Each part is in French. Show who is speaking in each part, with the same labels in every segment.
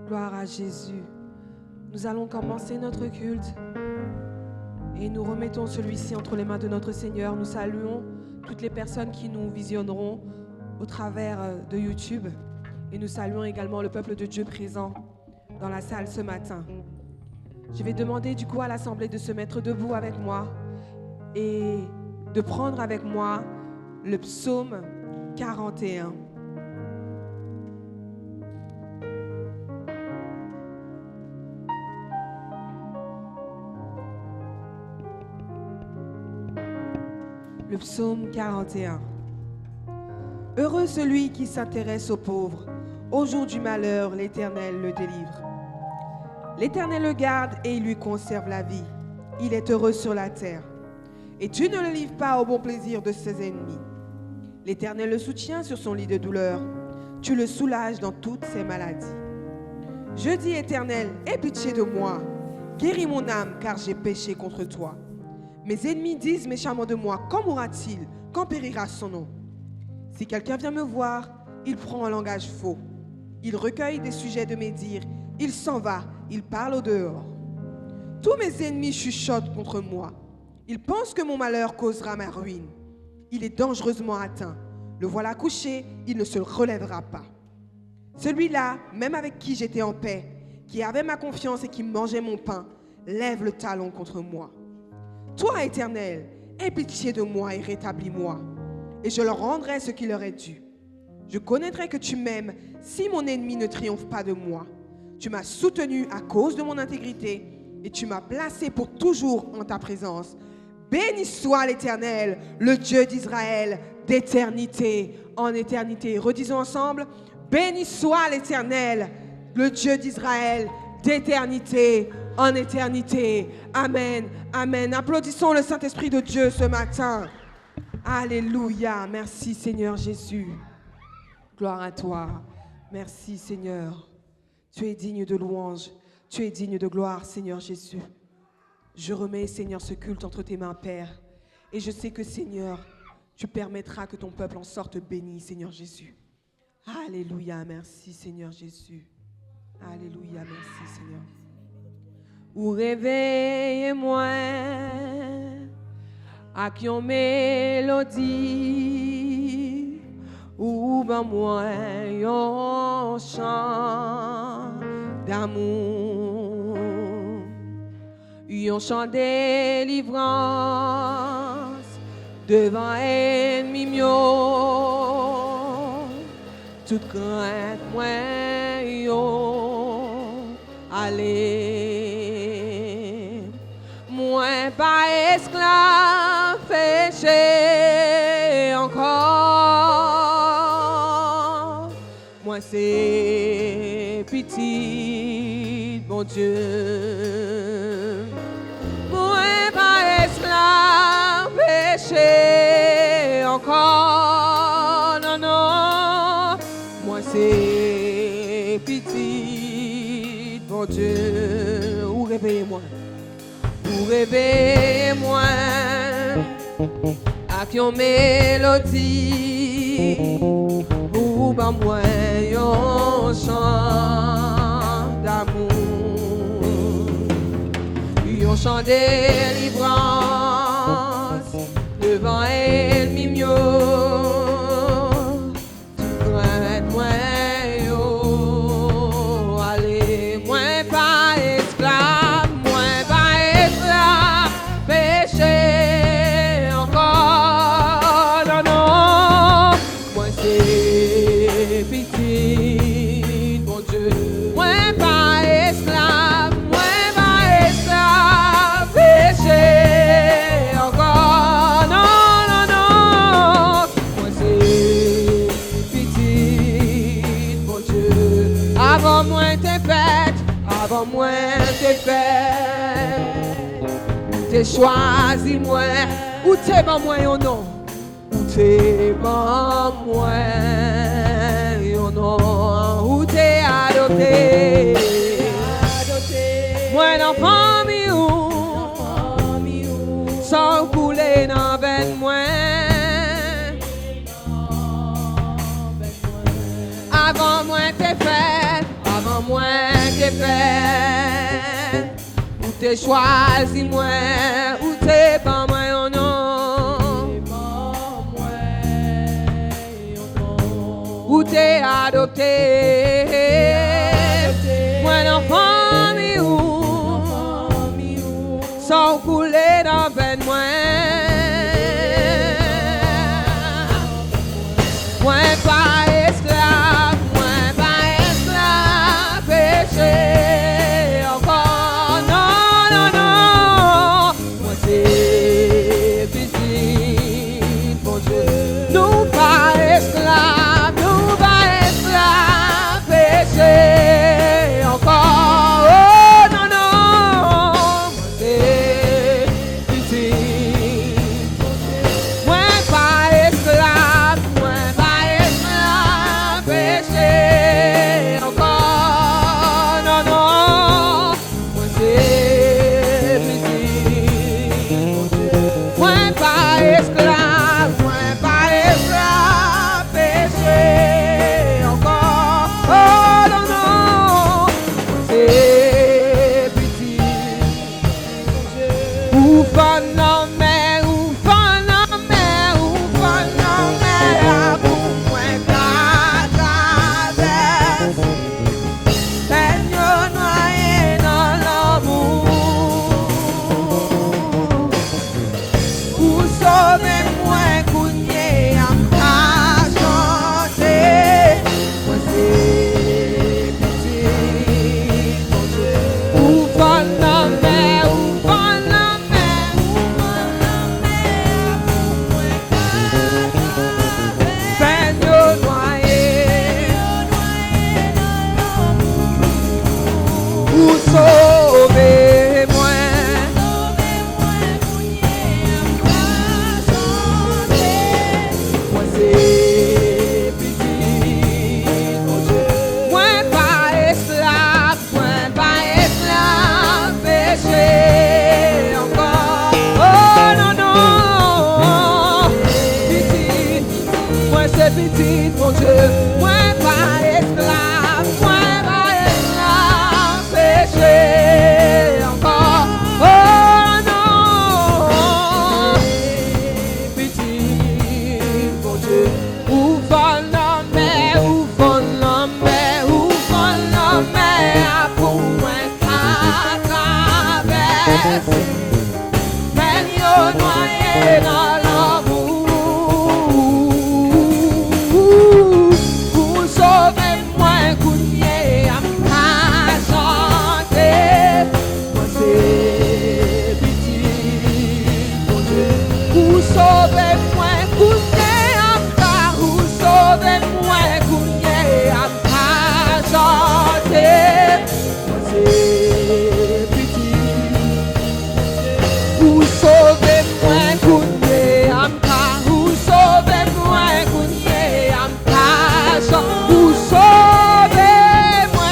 Speaker 1: Gloire à Jésus. Nous allons commencer notre culte et nous remettons celui-ci entre les mains de notre Seigneur. Nous saluons toutes les personnes qui nous visionneront au travers de YouTube et nous saluons également le peuple de Dieu présent dans la salle ce matin. Je vais demander du coup à l'Assemblée de se mettre debout avec moi et de prendre avec moi le psaume 41. Le psaume 41. Heureux celui qui s'intéresse aux pauvres. Au jour du malheur, l'Éternel le délivre. L'Éternel le garde et il lui conserve la vie. Il est heureux sur la terre. Et tu ne le livres pas au bon plaisir de ses ennemis. L'Éternel le soutient sur son lit de douleur. Tu le soulages dans toutes ses maladies. Je dis, Éternel, aie pitié de moi. Guéris mon âme, car j'ai péché contre toi. Mes ennemis disent méchamment de moi, quand mourra-t-il? Quand périra son nom? Si quelqu'un vient me voir, il prend un langage faux. Il recueille des sujets de mes dires. Il s'en va, il parle au dehors. Tous mes ennemis chuchotent contre moi. Ils pensent que mon malheur causera ma ruine. Il est dangereusement atteint. Le voilà couché, il ne se relèvera pas. Celui-là, même avec qui j'étais en paix, qui avait ma confiance et qui mangeait mon pain, lève le talon contre moi. Toi, Éternel, aie pitié de moi et rétablis-moi, et je leur rendrai ce qui leur est dû. Je connaîtrai que tu m'aimes si mon ennemi ne triomphe pas de moi. Tu m'as soutenu à cause de mon intégrité, et tu m'as placé pour toujours en ta présence. Béni soit l'Éternel, le Dieu d'Israël, d'éternité en éternité. Redisons ensemble, béni soit l'Éternel, le Dieu d'Israël, d'éternité en éternité. Amen, amen. Applaudissons le Saint-Esprit de Dieu ce matin. Alléluia. Merci Seigneur Jésus. Gloire à toi. Merci Seigneur. Tu es digne de louange. Tu es digne de gloire, Seigneur Jésus. Je remets, Seigneur, ce culte entre tes mains, Père. Et je sais que, Seigneur, tu permettras que ton peuple en sorte béni, Seigneur Jésus. Alléluia. Merci, Seigneur Jésus. Alléluia. Merci, Seigneur. Ou réveille-moi avec une mélodie, ou ben moi un chant d'amour, un chant de délivrance devant ennemi mio, toute crainte moi yo, allez, moi pas esclave péché encore, moi c'est petit mon Dieu, moi pas esclave péché encore, non, non, moi c'est petit mon Dieu, ou réveillez-moi. Réveille-moi avec une mélodie, ou ben moi un chant d'amour, un chant de délivrance devant ennemi mieux. Tu crains moi yo, allez moi pas esclave. Avant moi t'es fait, t'es choisi moi, ou t'es ban moi yon nom, ou t'es ban moi yon nom, ou t'es adopté, moi l'enfant miou, sans couler dans veine moi, avant moi t'es fait, avant moi fait, ou t'es choisi moi, ou t'es pas moi ou non, ou t'es adopté, moi l'enfant mi ou, sans couler dans veine moi. Moi pas esclave, péché encore, non, non, non. Moi c'est petit, mon Dieu. Nous pas esclaves, péché encore, oh non, non. Moi c'est petit, moi pas esclave, péché encore, non, non, moi c'est petit, moi pas esclave, péché encore, oh non, non, moi c'est petit, ou fan non mais, ou fan non mais, ou fan non mais, pour moi Seigneur noyé dans l'amour, pour sauver moi cougné à chanter. Moi c'est petit, mon Dieu. Ou fan la mer, ou fan la mer, ou fan la mer, Seigneur noyé. Ou sauvez-moi, moi c'est petit, mon Dieu. Moi pas esclave, péché encore, oh non, non, petit, moi c'est petit, mon Dieu. Moi pas esclave, péché encore, oh non, petit, mon Dieu. Où va la mer, où va la mer, où va la mer, pour moi qu'à traverser, Seigneur noyé dans l'amour, pour sauver moi cougné à chanter. Moi c'est petit, mon Dieu. Ou sauvez-moi cougné à ou sauvez-moi cougné à chanter. Moi c'est petit. Ou sauvez-moi cougné à ou sauvez-moi cougné à chanter. Ou sauvez-moi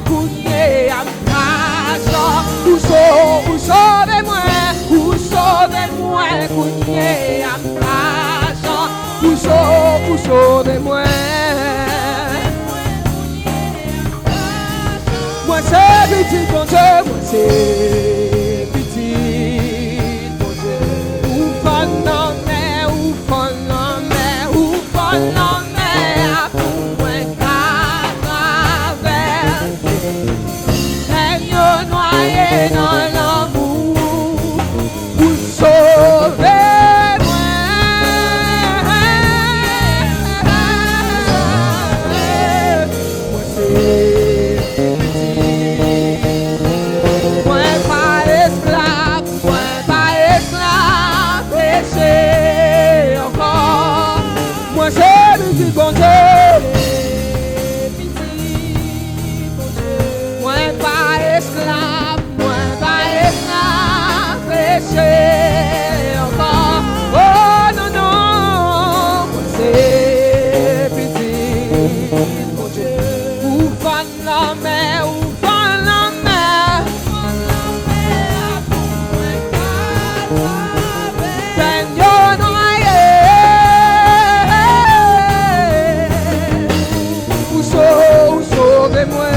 Speaker 1: cougné à ou sauvez-moi cougné à ou sauvez-moi. Moi c'est petit, mon Dieu, moi c'est petit, mon Dieu. Ou fan non mais, ou fan non mais, ou fan non mais, pour moi qu'à traverser, Seigneur noyé dans l'amour, vous sauvez-moi. Moi c'est petit, moi pas esclave, péché encore. Moi c'est petit, bon Dieu. Moi pas esclave, péché encore. Oh non, non, moi c'est petit, mon Dieu. Ou fan la mer, ou fan la mer, Seigneur noyé. Ou sauvez-moi.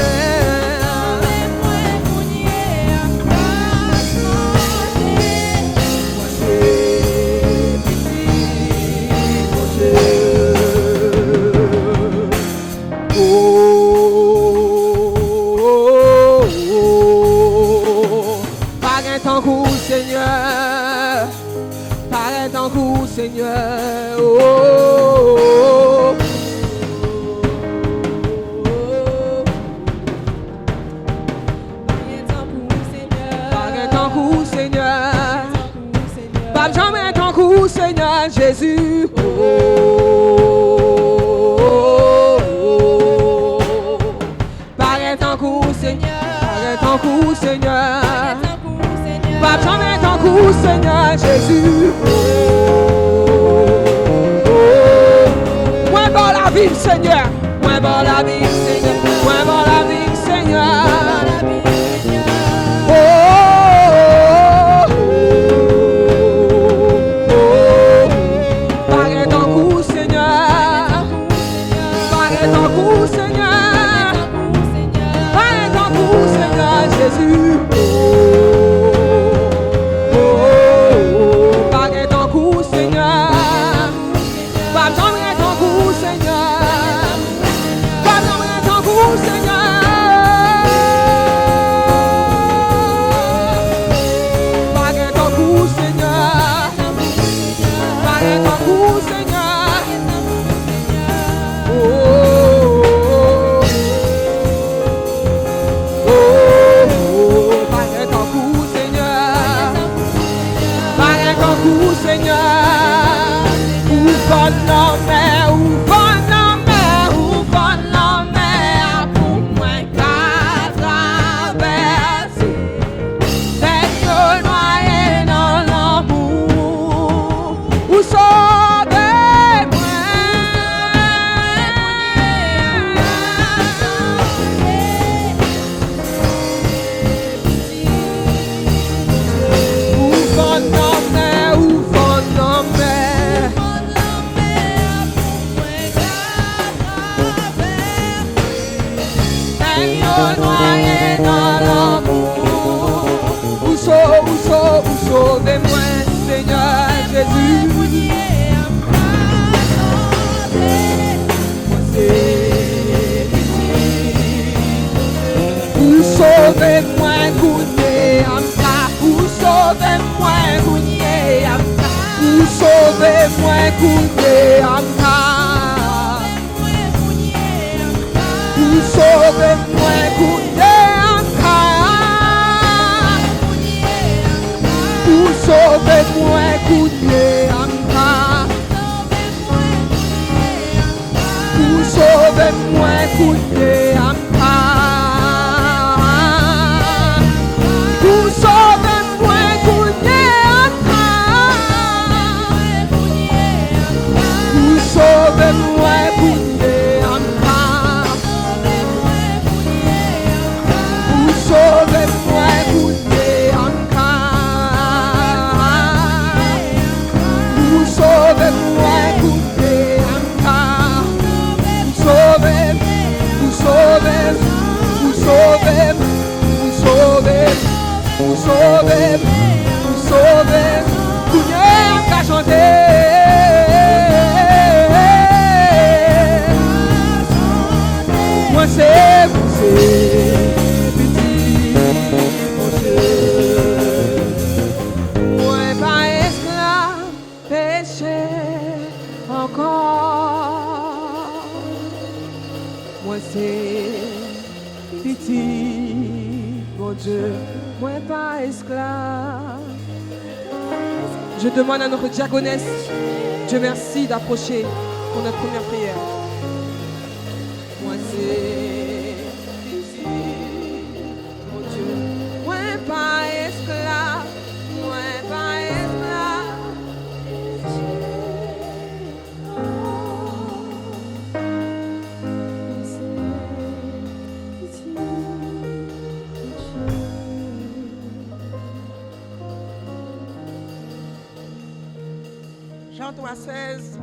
Speaker 1: Seigneur. Pas jamais ton coup, Seigneur Jésus. Paraît ton coup, Seigneur. Paraît ton coup, Seigneur. Pas jamais ton coup, Seigneur Jésus. Moins bon la vie, Seigneur. Moins bon la vie, Seigneur. Moins bon la vie, Seigneur. Paraît ton coup, Seigneur. Paraît ton coup, Seigneur. Paraît ton coup, Seigneur Jésus. Paraît ton coup, Seigneur. Pas jamais ton coup, Seigneur. Pas jamais ton coup, Seigneur. Paraît ton coup, Seigneur. Paraît ton coup, Seigneur. Paraît ton coup, Seigneur. Paraît ton coup, Seigneur. Ou bon nommé, ou bon nommé, ou bon nommé, pour moi qu'à traverser. Seigneur noyé dans l'amour, ou sauvez-moi. Ou bon nommé, ou bon nommé. Seigneur noyé dans l'amour, ou sauvez-moi, Seigneur Jésus. Ou sauvez-moi, goûtez amka. Ou sauvez-moi, goûtez amka. Ou sauvez-moi, goûtez amka. Ou sauvez-moi, goûtez amka. Ou sauvez-moi, goûtez amka. Ou sauvez-moi, goûtez amka. Ou sauvez-moi, goûtez amka. Ou sauvez-moi, goûtez amka. Ou sauvez-moi, goûtez amka. Ou sauvez-moi, goûtez amka. Vous sauvez, vous sauvez, vous sauvez, vous sauvez, vous sauvez, vous n'êtes qu'à chanter. Moi c'est vous, c'est petit, mon Dieu. Moi pas esclave, péché encore. Moi c'est petit, mon Dieu. Moi pas esclave. Je demande à notre diaconesse, Dieu merci, d'approcher pour notre première prière. Moi c'est petit, mon Dieu. Moi pas esclave, moi pas esclave.
Speaker 2: Jean 3,16,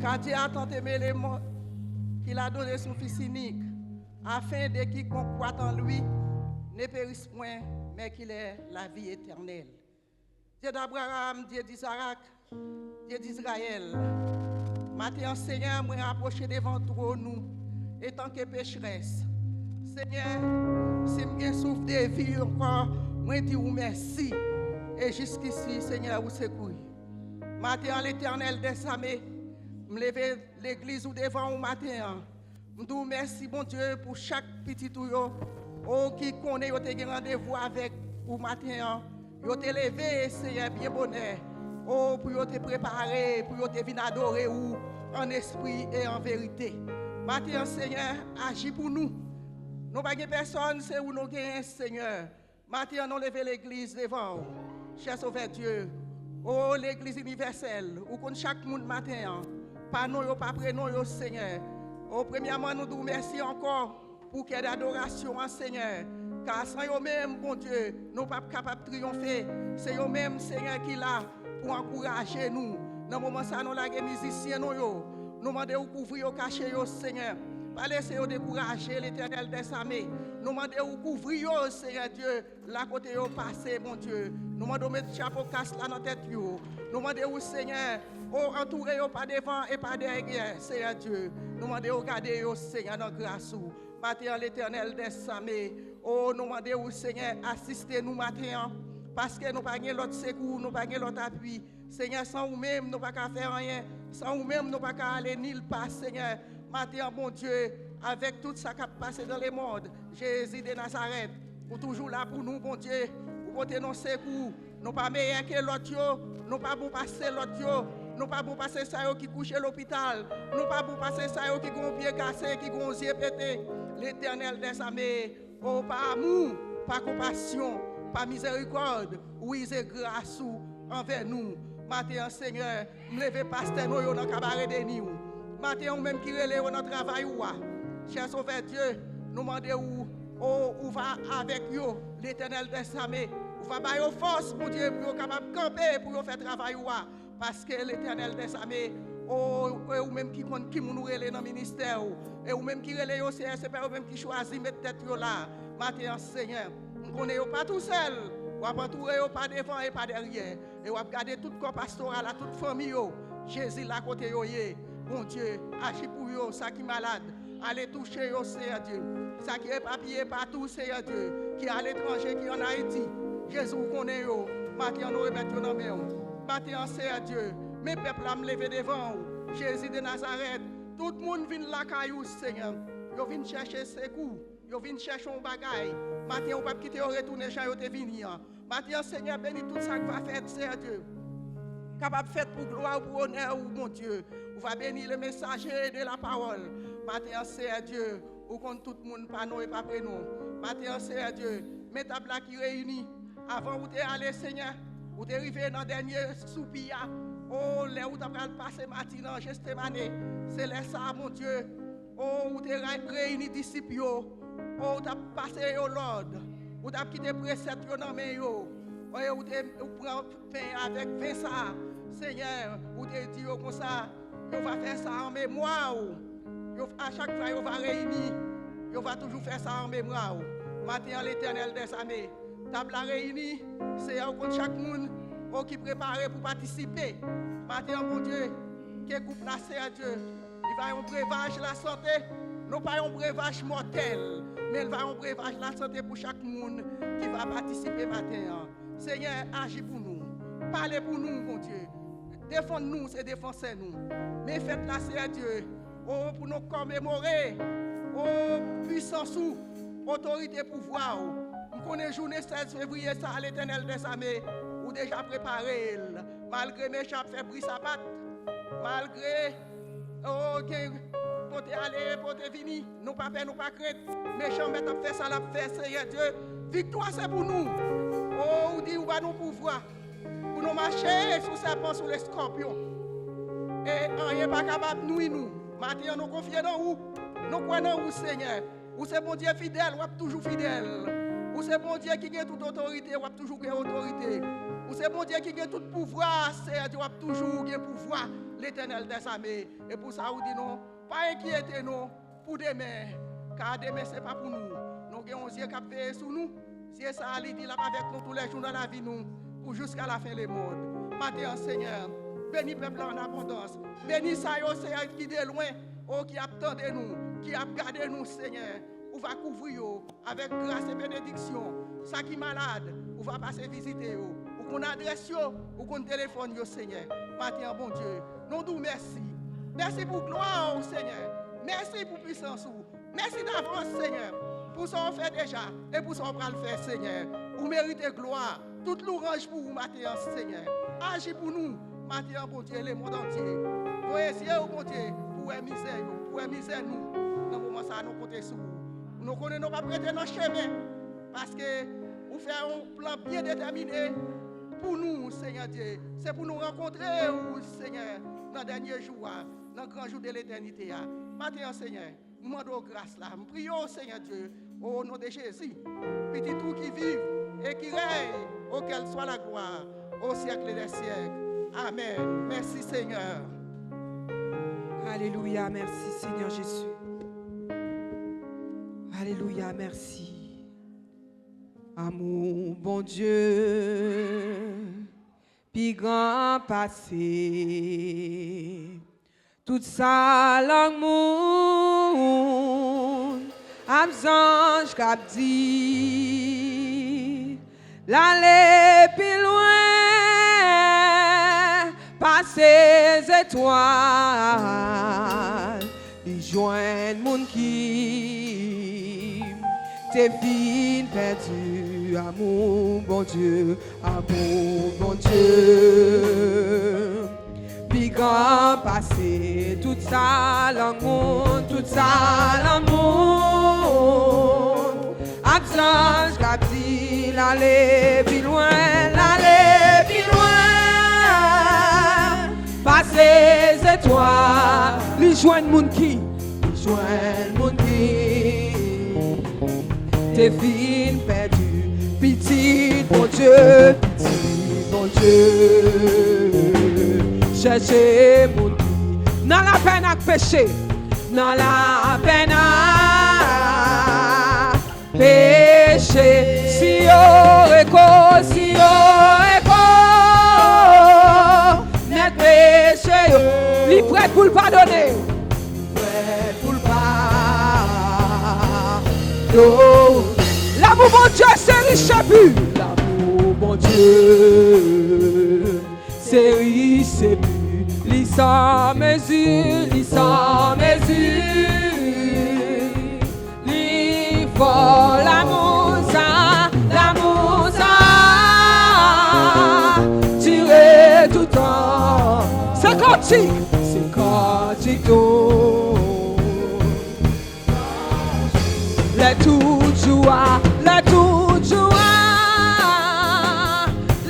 Speaker 2: car Dieu a tant aimé les morts qu'il a donné son Fils unique, afin de quiconque croit en lui ne périsse point, mais qu'il ait la vie éternelle. Dieu d'Abraham, Dieu d'Isaac, Dieu d'Israël, matin Seigneur, moi approché devant toi nous, étant que pécheresse. Seigneur, si je souffre de vie encore, moi dis merci. Et jusqu'ici, Seigneur, vous secoue. Matin, l'Éternel des armées, me lever l'église ou devant au matin. Je dis merci, bon Dieu, pour chaque petit tuyau qui connaît, vous avez rendez-vous avec au matin. Yo te levé, Seigneur, bien bonheur. Oh, pour te préparer, pour te venir adorer ou en esprit et en vérité. Maintenant, Seigneur, agis pour nous. Nous n'avons pas personne, c'est où nous gagnons, Seigneur. Maintenant, nous levons l'église devant. Cher Sauveur Dieu, oh, l'église universelle, où qu'on chaque monde matin, pas nous, pas après nous, Seigneur. Oh, premièrement, nous vous remercions encore pour qu'il y ait d'adoration, Seigneur. Car sans eux-mêmes, bon Dieu, nous ne sommes pas capables de triompher. C'est eux-mêmes, Seigneur, qui est là pour encourager nous. Dans le moment où nous avons les musiciens, nous demandons de couvrir, de cacher, Seigneur. Pas laisser décourager l'Éternel des armées. Nous demandons de couvrir, Seigneur Dieu, la côté au passé, mon Dieu. Nous demandons de mettre le chapeau casse là dans la tête. Nous demandons, Seigneur, entourer pas devant et pas derrière, Seigneur Dieu. Nous demandons de garder, Seigneur, dans grâce. Matin, l'Éternel des armées. Oh, nous demandons, Seigneur, assistez-nous matin. Parce que nous n'avons pas l'autre secours, nous n'avons pas l'autre appui. Seigneur, sans vous-même, nous n'avons pas faire rien. Sans vous-même, nous n'avons pas aller ni le pas, Seigneur. Matin, bon Dieu, avec tout ça qui a passé dans le monde, Jésus de Nazareth, vous toujours là pour nous, bon Dieu, vous portez nos secours. Nous pas meilleurs que l'autre, nous pas bon passer l'autre, nous pas bon passer ça qui couche à l'hôpital, nous pas bon passer ça qui ont pied cassé, qui ont yeux pété. L'Éternel des armées, oh, pas amour, pas compassion, pas miséricorde, oui, c'est grâce envers nous. Matin, Seigneur, me levez pasteur nous dans le cabaret de nous. Matin, ou même qui relève notre travail, cher Sauveur Dieu, nous demandons où va avec vous, l'Éternel des armées. Où va avoir force pour Dieu, pour être capable de camper, pour faire travail, parce que l'Éternel des armées, ou même qui nous relève dans le ministère, et ou même qui relève au CSP, ou même qui choisit mettre tête là. Matin, Seigneur, nous ne sommes pas tout seul. Ou entourer pas devant et pas derrière. Et ou garder tout corps pastoral, toute famille. Jésus là côté yo. Bon Dieu, agis pour eux, ça qui est malade. Allez toucher eux, Seigneur Dieu. Ça qui est papier partout, Seigneur Dieu. Qui est à l'étranger, qui est en Haïti. Jésus connaît eux. Maintenant, nous remettons dans les mains. Maintenant, Seigneur Dieu. Mes peuples à me lever devant vous. Jésus de Nazareth. Tout le monde vient là, caillou, Seigneur. Ils viennent chercher secours. Ils viennent chercher un bagage. Maintenant, on ne peut pas quitter au retourner chez eux venir. Maintenant, Seigneur, bénis tout ça que va faire, Seigneur Dieu. Capable de faire pour gloire, pour honneur, mon Dieu. On va bénir le messager de la parole. Maintenant, Seigneur Dieu, ou contre tout le monde, pas nous et pas après nous. Maintenant, Seigneur Dieu, mes tables qui réunis. Avant où tu es allé, Seigneur, où tu es arrivé dans le dernier soupir. Oh, là où tu as passé matin, Gethsémani. C'est là ça, mon Dieu. Oh, où tu es réunis disciples. Oh, tu as passé au Lord. Où tu as quitté précepte dans mes yo. Où tu prends pain avec Vincent. Seigneur, où tu dit comme ça, on va faire ça en mémoire. À chaque fois, on va réunir. On va toujours faire ça en mémoire. Maintenant, l'Éternel des armées. Table réunie, c'est chaque monde qui est préparé pour participer. Maintenant, mon Dieu, qui est placé à Dieu. Il va y avoir un breuvage de la santé. Non pas un breuvage mortel, mais il va y avoir un breuvage de la santé pour chaque monde qui va participer matin. Seigneur, agis pour nous. Parlez pour nous, mon Dieu. Défendez-nous, c'est défenser nous. Mais faites la Seigneur Dieu. Oh, pour nous commémorer. Oh, puissance ou autorité, pouvoir. On connaît journée 16 février, ça à l'Éternel des armées. Ou déjà préparé. Malgré mes chapes fait bris sa patte. Malgré. Oh, pour te aller, pour te venir. Nous pas peur, nous pas crainte. Méchants mettent à faire ça, la faire, Seigneur Dieu. Victoire, c'est pour nous. Oh, ou dit, ou va nous pouvoir. Pour nous marcher sous serpent, sous les scorpions. Et rien pas capable de nous. Maintenant, nous confions dans vous. Nous croyons en vous, Seigneur. Vous c'est bon Dieu fidèle, vous êtes toujours fidèle. Vous c'est bon Dieu qui a toute autorité, vous êtes toujours autorité. Vous c'est bon Dieu qui a tout pouvoir, Seigneur, vous êtes toujours pouvoir. L'Éternel des armées. Et pour ça, vous dites non, pas inquiétez-nous pour demain. Car demain, ce n'est pas pour nous. Nous avons un Dieu qui a veillé sur nous. C'est ça, il dit là avec nous tous les jours dans la vie, nous, pour jusqu'à la fin du monde. Matin, Seigneur, bénis le peuple en abondance. Bénis ça, Seigneur, qui est loin, qui attendait nous, qui a gardé nous, Seigneur. On va couvrir avec grâce et bénédiction. Ça qui est malade, on va passer visiter. Ou qu'on adresse, ou qu'on téléphone, Seigneur. Matin, bon Dieu, nous disons merci. Merci pour gloire, Seigneur. Merci pour puissance. Merci d'avance, Seigneur. Pour pour ça on fait déjà et pour ça on va le faire, Seigneur. Vous méritez gloire. Toute l'orange pour vous, matin, Seigneur. Agis pour nous, matin, bon Dieu, le monde entier. Vous essayez, bon Dieu, pour misère nous. Dans le moment ça, nous comptons sur vous. Nous ne connaissons pas prêter nos chemins. Parce que vous faites un plan bien déterminé pour nous, Seigneur Dieu. C'est pour nous rencontrer, Seigneur, dans le dernier jour, dans le grand jour de l'éternité. Matin, Seigneur, nous demandons grâce là. Nous prions, Seigneur Dieu, au nom de Jésus. Petit tout qui vit et qui règne, auquel soit la gloire, au siècle des siècles. Amen. Merci, Seigneur.
Speaker 1: Alléluia, merci Seigneur Jésus. Alléluia, merci. Amour, bon Dieu, puis grand passé, toute ça l'amour, absence cap dit, l'aller plus loin, passer étoiles, les joindre mon qui t'es fin perdu, amour bon Dieu, puis grand passé, tout ça l'amour, absence cap dit, l'aller plus loin, passer étoiles, les joindre mon qui, t'es fin perdu, petit bon Dieu, cherchez mon qui, dans la peine à pécher, dans la peine à pécher, si yo écho, net péché, li prêt pour le pardonner. L'amour bon Dieu c'est riche but. L'amour bon Dieu c'est riche but. Li sans mesure, Li fort l'amour ça, tiré tout temps. C'est quantique tout. Les tout joie,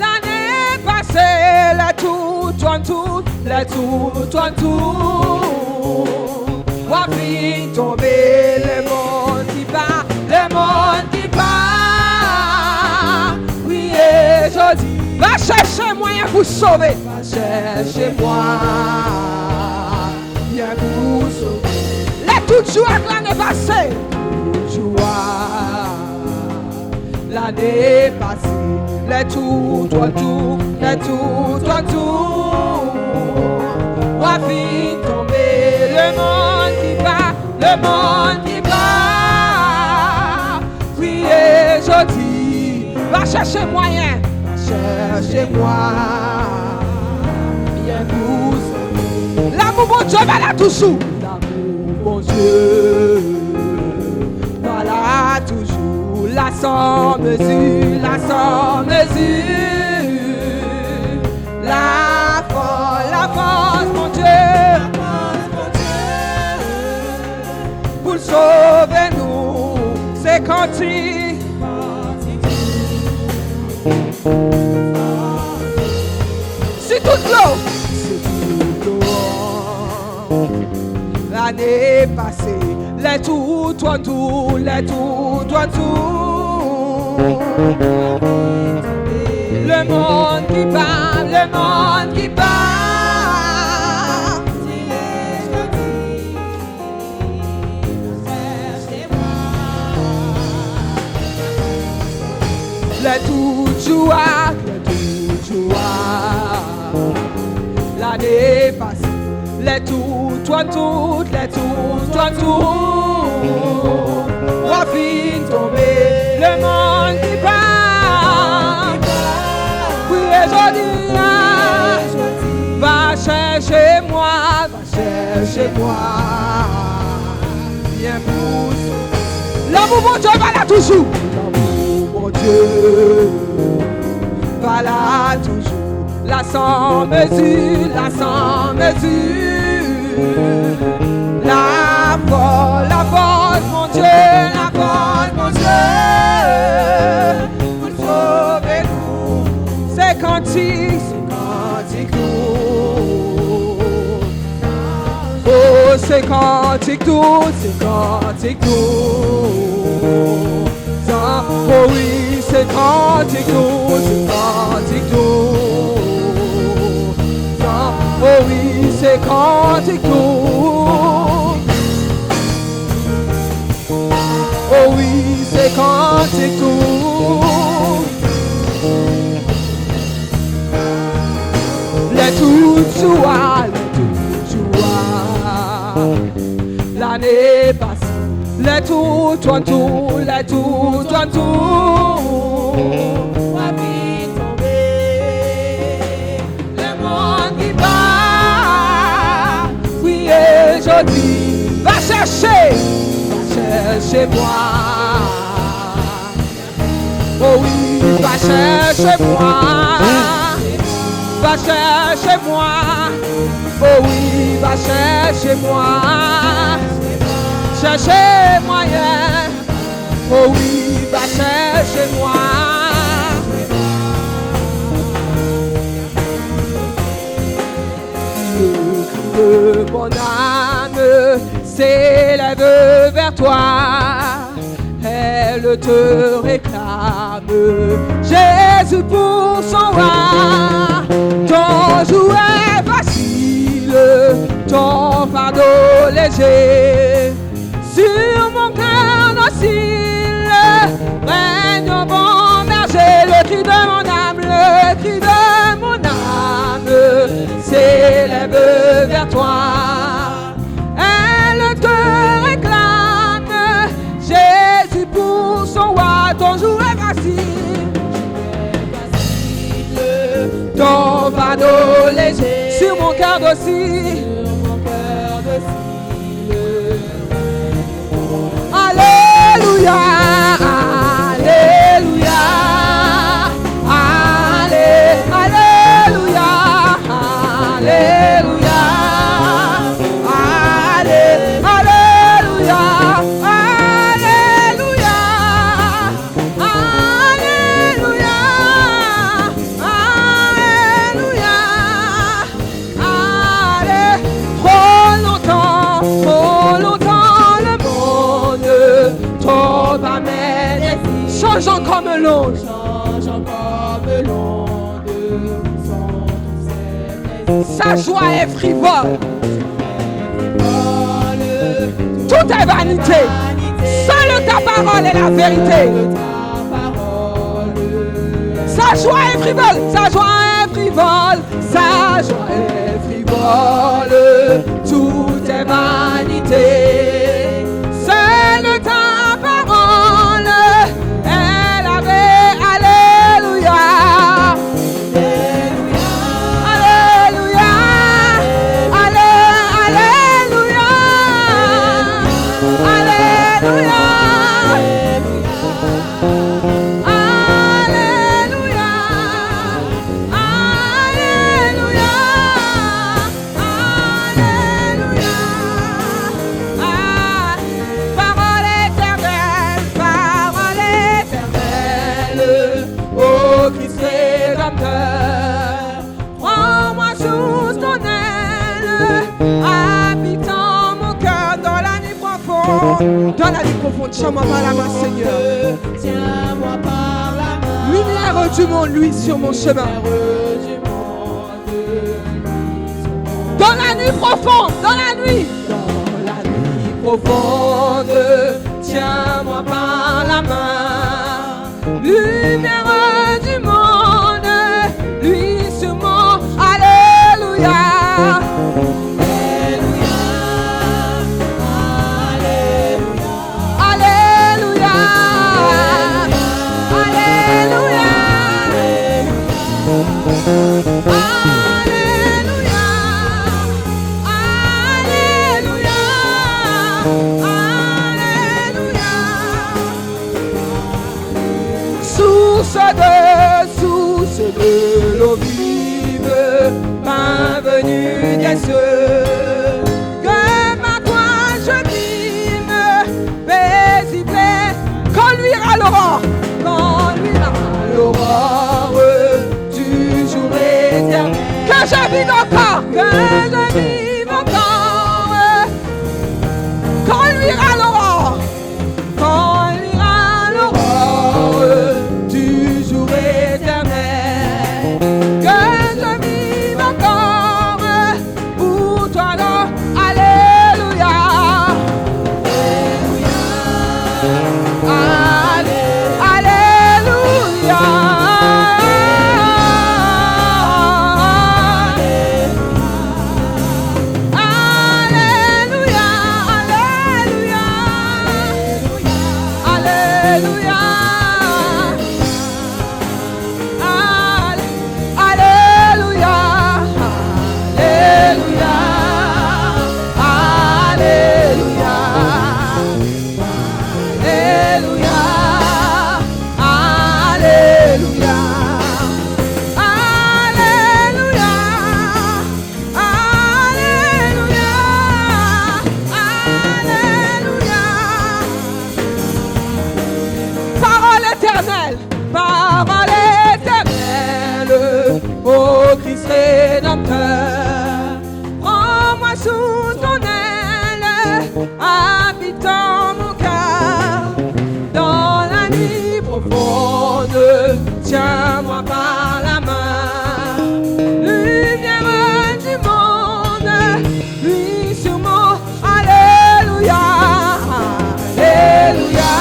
Speaker 1: l'année passée, les tout, va vite tomber, le monde qui bat, oui et je dis, va chercher moyen pour sauver, va chercher moyen pour sauver, les tout joie l'année passée. L'année passée, les tout, va vite tomber, le monde qui bat, oui et je dis, va chercher moyen, bien pour l'amour bon Dieu va là toujours, l'amour bon Dieu va là toujours, la sans mesure, la force, mon Dieu, pour sauver nous, c'est quantique. C'est toute l'eau, l'année passée, les tout, le monde qui bat, les tout joie, l'année passée, les tout, va vite tomber, le monde qui bat, oui aujourd'hui, va chercher moi, bien pour sauver. L'amour l'amour, mon Dieu, va là toujours. L'amour, mon Dieu, va là toujours. La sans mesure, la sans mesure. La force, mon Dieu, la force, mon Dieu. Pour sauver nous, c'est cantique tout. Oh, c'est cantique tout, c'est cantique tout. Oh oui, c'est cantique tout, c'est cantique tout. Oh oui, c'est cantique tout. Oh oui, c'est cantique tout. Les toutes joies, l'année passée, les tout, toi tout, les tout, toi tout. Ma vie tombée, le monde qui bat. Oui, et je dis, va chercher moi. Oh oui, va chercher moi. Va chercher moi. Oh oui, va chercher moi. Chercher moyen. Oh oui, va chercher moi. Que mon âme s'élève vers toi. Elle te réclame. Jésus pour son roi. Ton jouet facile, ton fardeau léger. Sur mon cœur docile, règne au bon berger. Le cri de mon âme, le cri de mon âme s'élève vers toi. Elle te réclame, Jésus pour son roi. Ton jouet facile, ton fardeau léger. Sur mon cœur docile, Alléluia, Alléluia, Alléluia, Alléluia, Alléluia, Alléluia, Alléluia, Alléluia. Trop longtemps le monde trop amène, changeant comme l'onde, sa joie est frivole, tout est vanité, seule ta parole est la vérité. Sa joie est frivole, sa joie est frivole, sa joie est frivole, tout est vanité. Seule ta parole est la vérité. Alléluia, Alléluia, Alléluia, Alléluia. Prends-moi sous ton aile, habitant mon cœur dans la nuit profonde. Dans la nuit profonde, tiens-moi par la main, Seigneur. Tiens-moi par la main. Lumière du monde, lui sur mon chemin. Dans la nuit profonde, dans la nuit profonde, tiens-moi par la main. Lumière du monde, lui sur mon Alléluia. Alléluia. Alléluia. Alléluia. Alléluia. source de l'eau vive, pain venu des cieux, que par toi je vive, paisible, quand luira l'aurore, du jour éternel, que je vive encore, quand luira l'aurore, du jour éternel, que je vive encore pour toi, non, alléluia, alléluia, tiens-moi par la main, lumière du monde, lui sur moi, alléluia, alléluia,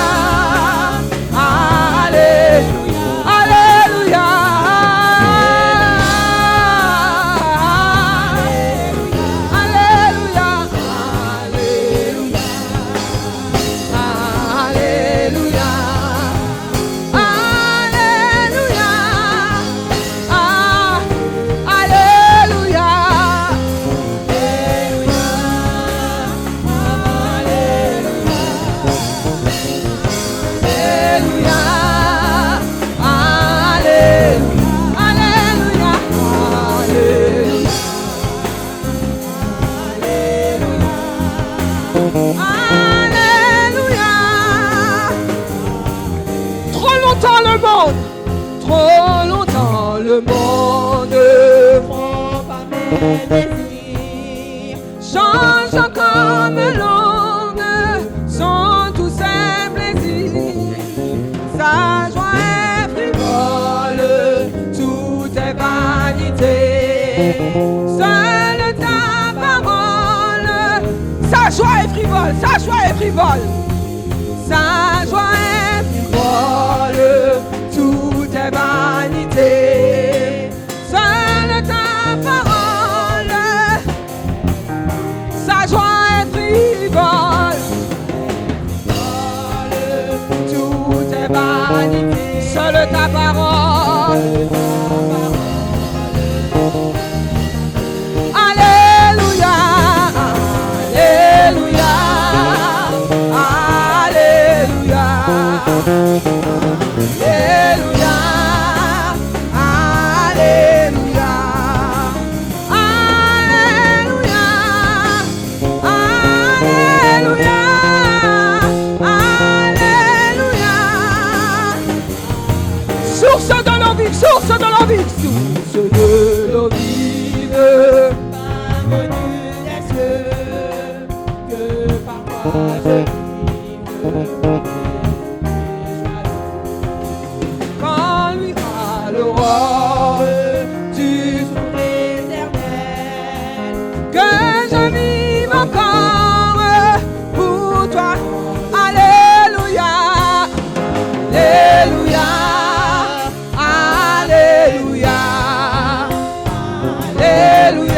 Speaker 1: alléluia, alléluia, alléluia, alléluia. Trop longtemps le monde prend pas mes désirs, change comme l'onde, sont tous ses plaisirs, sa joie est frivole, tout est vanité, seule ta parole, sa joie est frivole, sa joie est frivole, sa joie est frivole, tout est vanité, seule ta parole, sa joie est frivole, tout est vanité, seule ta parole, alléluia, alléluia, alléluia. Alléluia, alléluia, alléluia, alléluia, alléluia. Source de l'eau vive, source de l'eau vive, source de l'eau vive, venu des cieux, que parfois je vive. L'aurore du jour éternel, que je vive encore pour toi, alléluia, alléluia, alléluia, alléluia.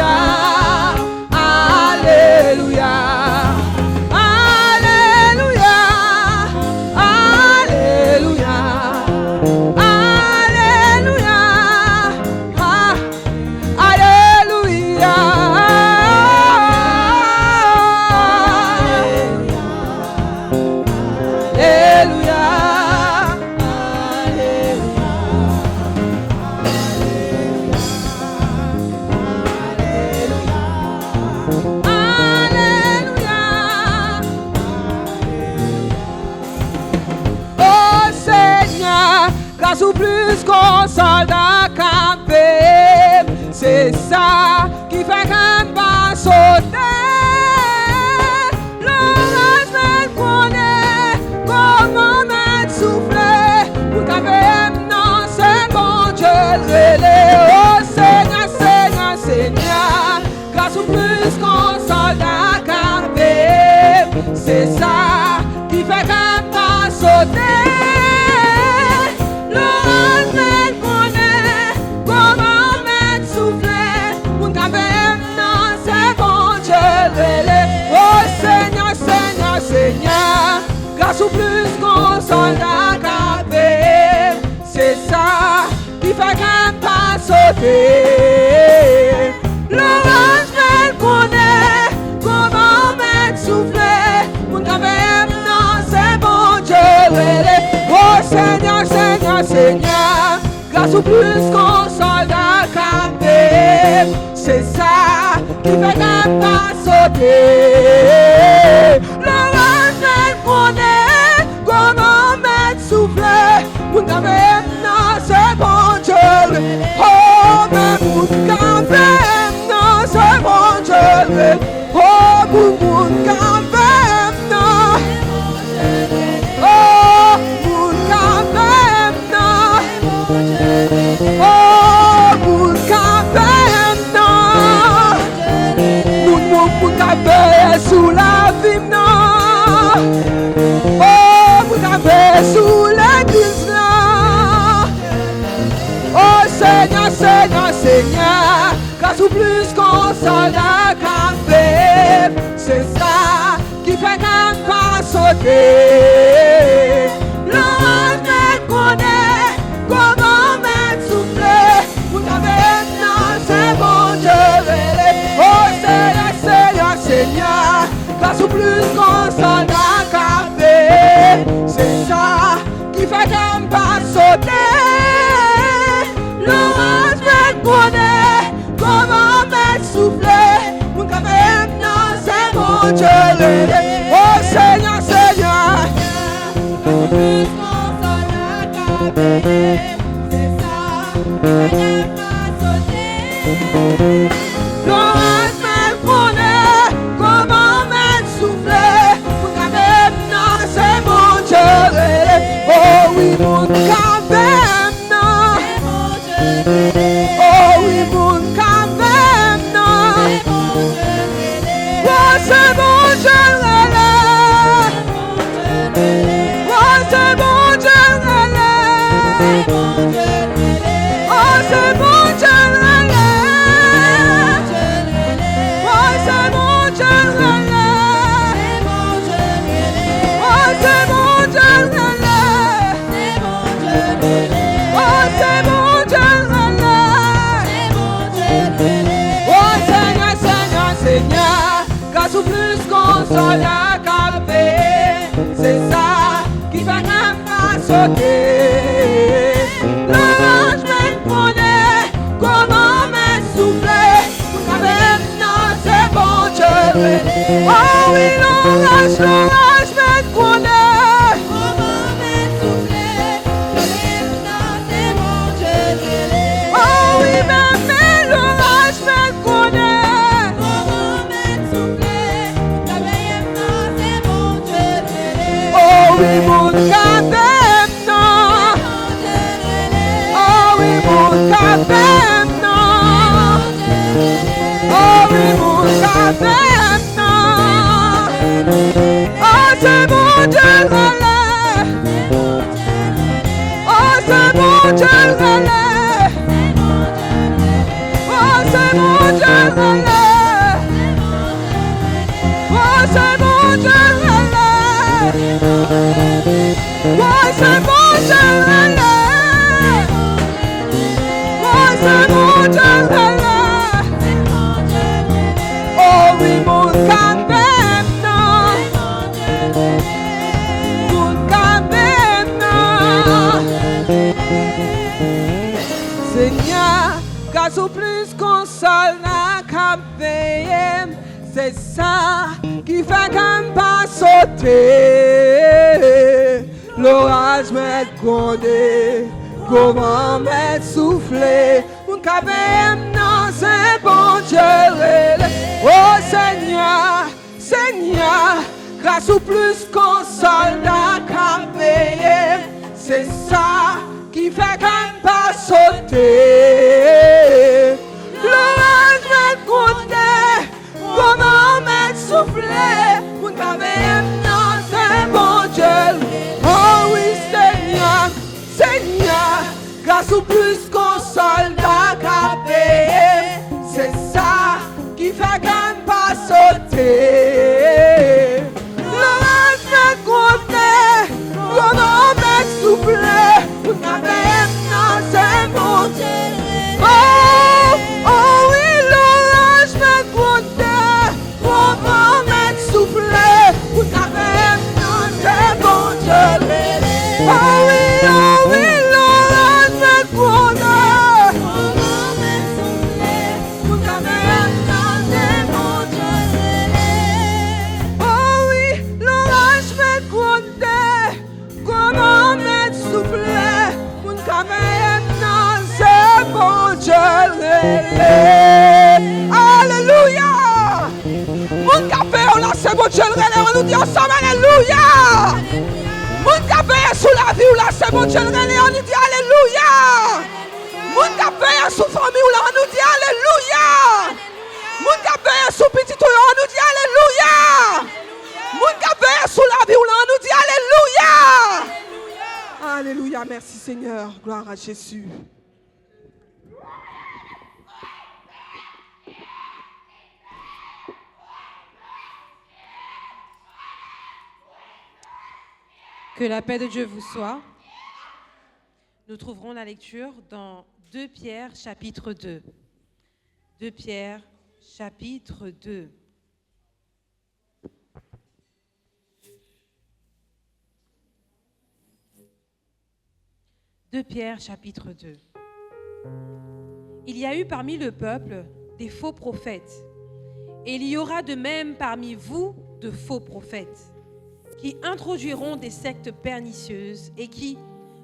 Speaker 1: grâce ou plus qu'un soldat campé. C'est ça qui fait qu'un pas sauter. L'orage me connaît, comment me souffler. Pour qu'avec non, c'est bon Dieu le oh Seigneur, Seigneur, Seigneur. Grâce ou plus qu'un soldat campé. C'est ça qui fait qu'un pas sauter. Seigneur, grâce ou plus qu'on soldat capé, c'est ça qui fait qu'un pas sauter. L'orage me connaît, comment mettre souffler, mon café non c'est bon Dieu. Oh Seigneur, Seigneur, Seigneur, grâce ou plus qu'on soldat capé, c'est ça qui fait qu'un pas sauter. Comment mettre souffler, mon café, non, c'est bon Dieu. Oh, mais mon café, non, c'est bon Dieu. Oh, mon café, non. Oh, mon café, non. Oh, mon café, non. Mon café sous la vie, non. Sous l'église là. Oh Seigneur, Seigneur, Seigneur, grâce ou plus qu'on soldat campé, c'est ça qui fait qu'un pas sauter. L'orage me connaît, comment me souffler, vous avez non, c'est bon Dieu. Oh Seigneur, Seigneur, Seigneur, grâce ou plus qu'on soldat campé, c'est ça qui fait qu'un pas sauter. L'orage me connaît, comment me souffler, mon café non c'est mon Dieu. Oh Seigneur, Seigneur, plus qu'on soldat campé, c'est ça qui fait qu'un pas sauter. L'orage me connaît, comment me souffler, mon café non c'est mon Dieu. Oh oui, mon café, non. Oh oui, mon café, non. Oh, c'est bon, je l'ai. Oh, c'est bon, je l'ai. Oh, c'est bon, je l'ai. Oh, c'est bon, je l'ai. Oh, c'est bon, je l'ai. Oh c'est bon Dieu, oh Seigneur, Seigneur, Seigneur, grâce ou plus qu'on soldat campé, c'est ça qui fait qu'un pas sauter. L'orage me connaît, comment me souffler, pour maintenant c'est bon Dieu. Oh oui, l'orage me connaît. Oui, mon café, non. Oh oui, mon café, non. Oh oui, mon café, non. Oh, c'est bon Dieu, oh, c'est bon Dieu, oh, c'est bon Dieu, oh, c'est bon Dieu. Oh, c'est bon, je l'ai. Oh, c'est bon, je l'ai. Oh oui, mon café, non. Mon café, non. Seigneur, grâce au plus qu'on soldat café, c'est ça qui fait qu'un pas sauter. L'orage me connaît, comment m'être soufflé, mon cabem non c'est bon Dieu. Oh Seigneur, Seigneur, grâce au plus qu'un soldat qu'a payé, c'est ça qui fait qu'on pas sauter. L'orange m'être compté, comment m'être soufflé, mon cabem non c'est bon Dieu. Oh oui Seigneur, Seigneur, grâce au plus qu'un soldat qu'a payé, c'est ça qui fait qu'on pas sauter. L'orange m'être compté, comment m'être soufflé, mon cabem non c'est bon Dieu. Oh oui, l'orange m'être compté, comment m'être soufflé, mon cabem non c'est bon Dieu. Oh oui, l'orange m'être compté, comment m'être soufflé, mon cabem non c'est bon Dieu. Oh oui, l'orange m'être compté, comment m'être soufflé, mon cabem non c'est bon Dieu. Alléluia. Mon café, on a c'est bon Dieu. On nous dit ensemble alléluia. Mon café est sous la vie, ou là c'est bon Dieu. On nous dit alléluia. Mon café est sous famille, ou là on nous dit alléluia. Mon café est sous petit, ou là on nous dit alléluia. Mon café est sous la vie, ou là on nous dit alléluia. Alléluia, merci Seigneur. Gloire à Jésus.
Speaker 3: Que la paix de Dieu vous soit. Nous trouverons la lecture dans 2 Pierre chapitre 2. 2 Pierre chapitre 2. De Pierre chapitre 2. Il y a eu parmi le peuple des faux prophètes, et il y aura de même parmi vous de faux prophètes, qui introduiront des sectes pernicieuses et qui,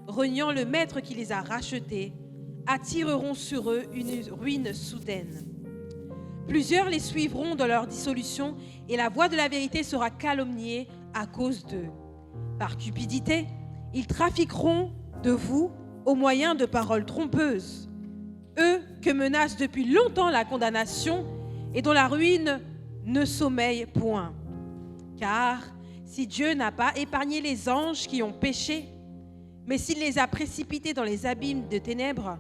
Speaker 3: reniant le maître qui les a rachetés, attireront sur eux une ruine soudaine. Plusieurs les suivront dans leur dissolution et la voix de la vérité sera calomniée à cause d'eux. Par cupidité, ils trafiqueront de vous au moyen de paroles trompeuses. Eux que menace depuis longtemps la condamnation et dont la ruine ne sommeille point. Car si Dieu n'a pas épargné les anges qui ont péché, mais s'il les a précipités dans les abîmes de ténèbres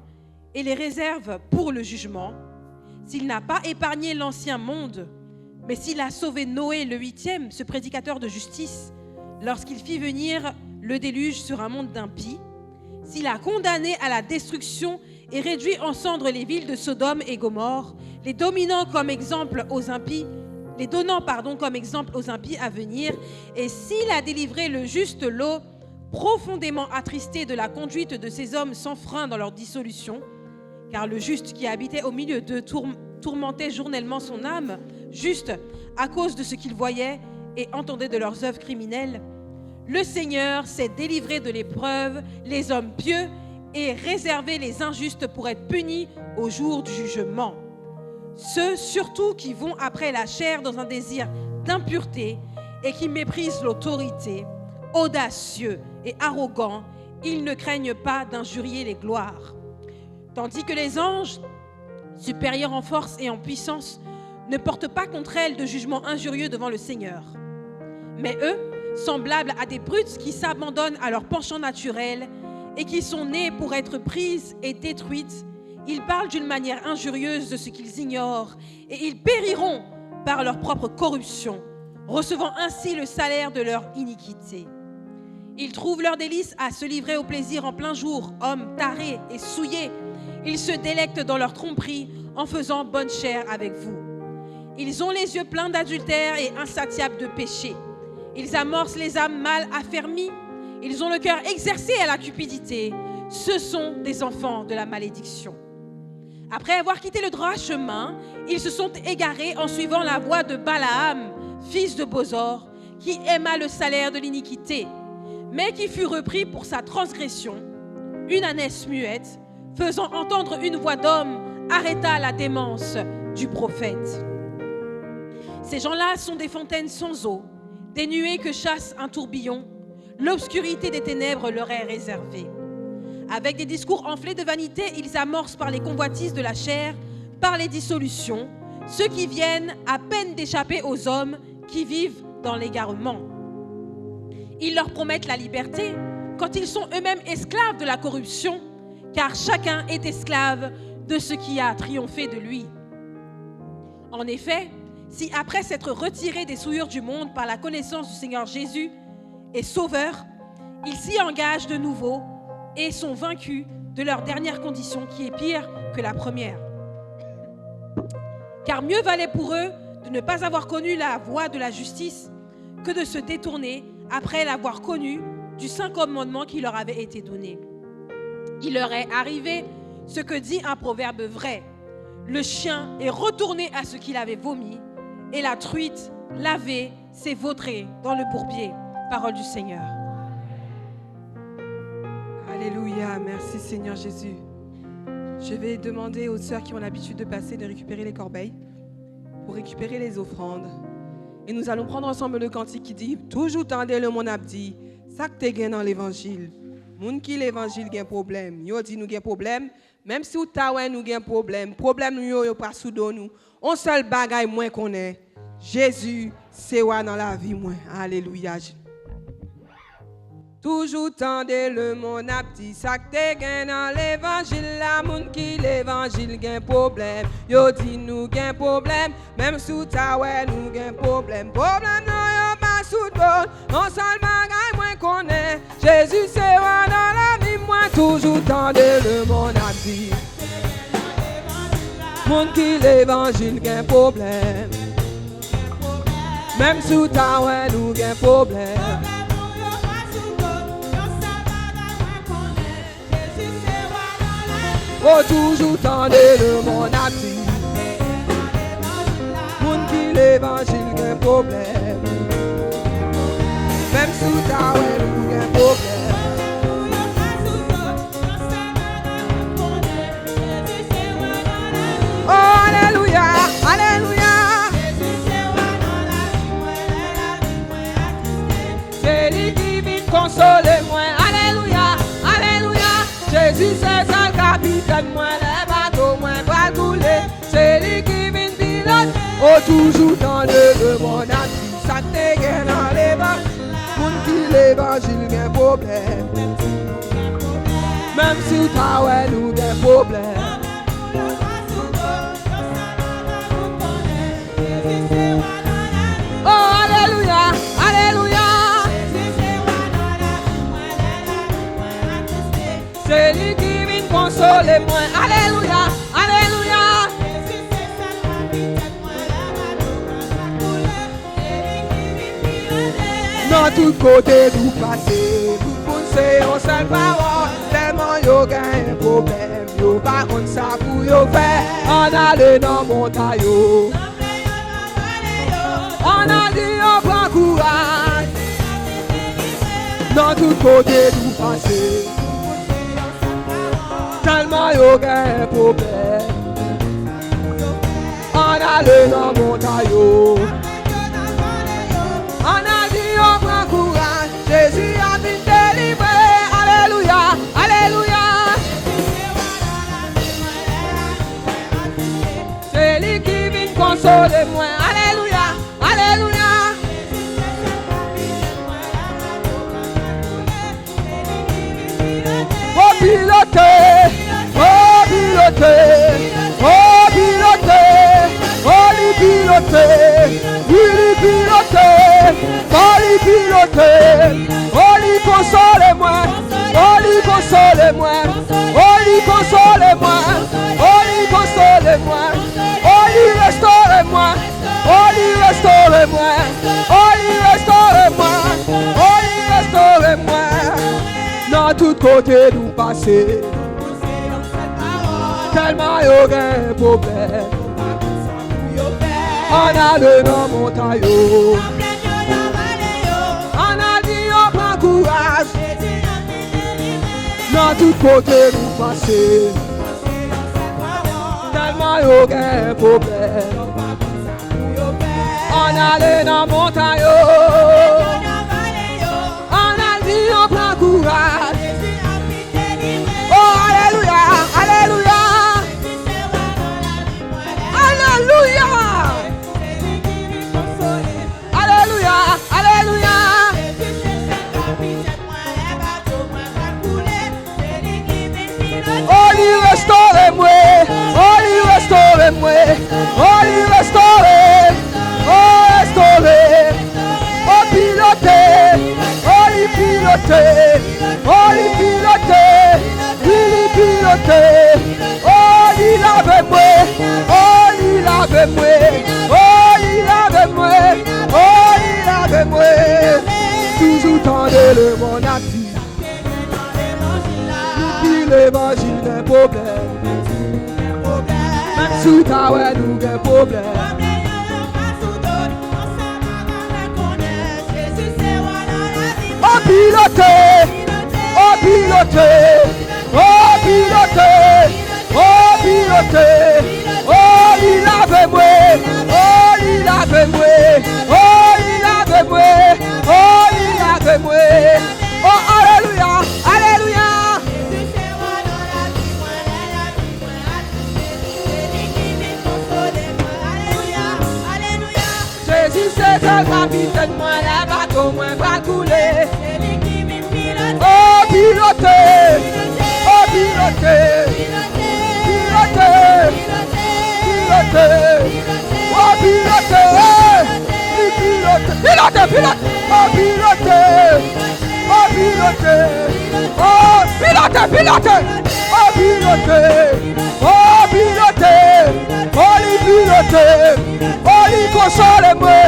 Speaker 3: et les réserve pour le jugement, s'il n'a pas épargné l'ancien monde, mais s'il a sauvé Noé le 8e, ce prédicateur de justice, lorsqu'il fit venir le déluge sur un monde d'impies, s'il a condamné à la destruction et réduit en cendres les villes de Sodome et Gomorrhe, les donnant comme exemple aux impies à venir, et s'il a délivré le juste Lot, profondément attristé de la conduite de ces hommes sans frein dans leur dissolution, car le juste qui habitait au milieu d'eux tourmentait journellement son âme, juste à cause de ce qu'il voyait et entendait de leurs œuvres criminelles, le Seigneur s'est délivré de l'épreuve les hommes pieux et réservé les injustes pour être punis au jour du jugement. Ceux surtout qui vont après la chair dans un désir d'impureté et qui méprisent l'autorité, audacieux et arrogants, ils ne craignent pas d'injurier les gloires. Tandis que les anges, supérieurs en force et en puissance, ne portent pas contre elles de jugement injurieux devant le Seigneur. Mais eux, semblables à des brutes qui s'abandonnent à leur penchant naturel et qui sont nées pour être prises et détruites, ils parlent d'une manière injurieuse de ce qu'ils ignorent et ils périront par leur propre corruption, recevant ainsi le salaire de leur iniquité. Ils trouvent leur délice à se livrer au plaisir en plein jour, hommes tarés et souillés. Ils se délectent dans leur tromperie en faisant bonne chère avec vous. Ils ont les yeux pleins d'adultère et insatiables de péché. Ils amorcent les âmes mal affermies. Ils ont le cœur exercé à la cupidité. Ce sont des enfants de la malédiction. Après avoir quitté le droit chemin, ils se sont égarés en suivant la voie de Balaam, fils de Bosor, qui aima le salaire de l'iniquité, mais qui fut repris pour sa transgression. une ânesse muette, faisant entendre une voix d'homme, arrêta la démence du prophète. Ces gens-là sont des fontaines sans eau, des nuées que chasse un tourbillon. L'obscurité des ténèbres leur est réservée. Avec des discours enflés de vanité, ils amorcent par les convoitises de la chair, par les dissolutions, ceux qui viennent à peine d'échapper aux hommes qui vivent dans l'égarement. Ils leur promettent la liberté quand ils sont eux-mêmes esclaves de la corruption, car chacun est esclave de ce qui a triomphé de lui. En effet, si après s'être retirés des souillures du monde par la connaissance du Seigneur Jésus et Sauveur, ils s'y engagent de nouveau et sont vaincus de leur dernière condition qui est pire que la première. Car mieux valait pour eux de ne pas avoir connu la voie de la justice que de se détourner après l'avoir connu du saint commandement qui leur avait été donné. Il leur est arrivé ce que dit un proverbe vrai. Le chien est retourné à ce qu'il avait vomi et la truite lavée s'est vautrée dans le bourbier. Parole du Seigneur.
Speaker 1: Alléluia, merci Seigneur Jésus. Je vais demander aux sœurs qui ont l'habitude de passer de récupérer les corbeilles pour récupérer les offrandes. Et nous allons prendre ensemble le cantique qui dit « Toujours tendez le mon abdi, ça que t'es dans l'évangile. Moun qui l'évangile gen problème, yo dit nous gen problème, même si ou ta ouais nous gen problème, problème nous yo pas sous nous. On seul bagay moins qu'on est. Jésus, c'est wa dans la vie moins. Alléluia. Toujours tendez le mon abdi, ça que t'es gen dans l'évangile, la moun qui l'évangile gen problème. Yo dit nous gen problème, même sous ta ouais nous gen problème. Problème non yo pas sous don, on seul bagay moins qu'on est. Jésus c'est wa dans la vie moins, toujours tendez le mon abdi. Moun qui l'évangile gen problème, même sous ta ouais nous gen problème. Oh, toujours tendez le mon abdi. Moun qui l'évangile gen problème, même sous ta ouais nous gen problème. Oh, alléluia, alléluia. C'est lui qui vient consoler moi. Alléluia, alléluia. Jésus c'est ça le capitaine, moi les bateaux, moi pas couler. C'est lui qui vient pilote. Oh, toujours dans le mon abdi. Ça te gagne dans l'évangile. Moun qui l'évangile gen problème, même si t'as ouais nous gen problème. Oh, alléluia, alléluia. C'est lui qui vient consoler moi. Alléluia, alléluia. Dans tout côté nous passer, nous penser en seule parole. Tellement yo gagne problème, yo pas contre ça pour yo faire. On allait dans montagne, on a dit on prend courage. Dans tout côté nous passer, tellement yo gagne problème. On allait dans montagne, on a dit on prend courage. Jésus a été délivré. Alléluia, alléluia. C'est lui qui vient consoler moi. Alléluia, alléluia. Oh piloter, oh piloter, oh piloter, oh lui piloter, lui piloter, oh lui piloter, oh lui consoler moi, oh lui consoler moi, oh lui consoler moi, oh lui consoler moi, oh lui restaurer moi, oh lui restaurer moi, oh lui restaurer moi, oh lui restaurer moi. Dans tout côté nous passer, tellement y'a un problème. On a le nom montagne, on a dit on prend courage.
Speaker 4: Dans tout côté nous passer. Tellement y'a aucun problème. On allait dans la montagne. On a dit on prend courage. Oh, alléluia, alléluia. Alléluia. Alléluia, alléluia. Oh, il restaure-moi. Oh, il restaure-moi. Oh, il restaure. Oh, restaure. Oh, piloter. Oh, il piloter. Oh, il piloter. Il piloter. Oh, il avec moi. Oh, il avec moi. Oh, il avec moi. Oh, il avec moi. Toujours tendre le monde à dire. L'évangile d'un problème. Même sous ta ouais, nous un problème. Oh piloter, oh piloter, oh piloter, oh piloter, oh il avait moi, oh il avait moi, oh il avait moi, oh il avait moi, oh alléluia, alléluia. Jésus c'est le capitaine, moi la bateau, moi va couler. Oh piloter, oh piloter, piloter, piloter, oh piloter, piloter, piloter, oh piloter, oh piloter, oh piloter, piloter, oh piloter, oh piloter, oh les piloter, oh les console-moi,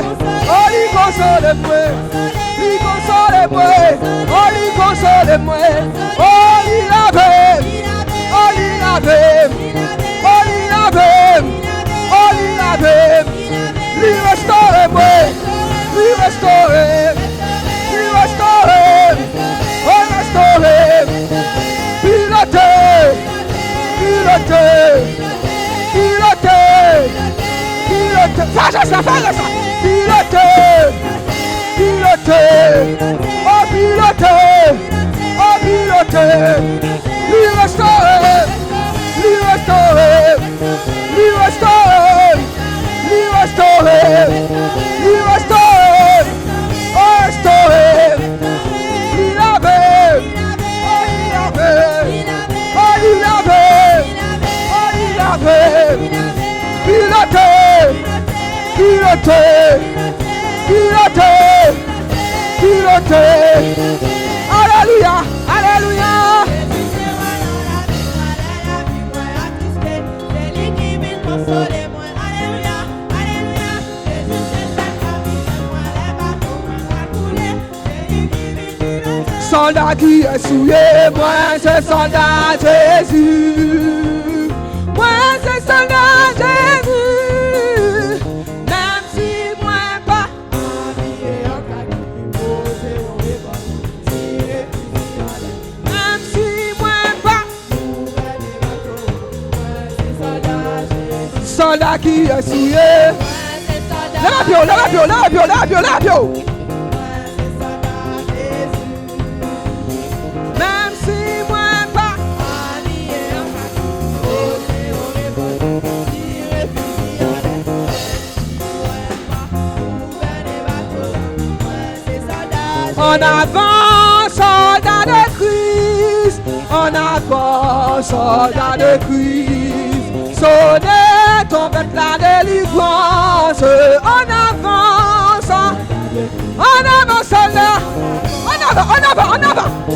Speaker 4: oh les console-moi. Il console-moi, oh il console-moi, oh il avait, oh il avait, oh il avait, oh il avait, lui restaure-moi, lui restaure, lui restaure, oh restaure, piloter, piloter, piloter, piloter, fais ça, piloter. Piloter, oh piloter, oh piloter, lui restaure, lui restaure, lui restaure, lui restaure, lui restaure, oh restaure, il avait, oh il avait, oh il avait, oh il avait, piloter, piloter. Piloter, piloter, alléluia, alléluia. Soldat qui est souillé, moi c'est soldat Jésus. Moi c'est soldat Jésus. Même si moi pas. Même si moi pas. Soldat qui est souillé. Lève-la-pio. Même si moi pas. En avant, soldat de Christ. En avant, soldat de Christ. Sonnez, tombez la délivrance. En avant, soldat. En avant.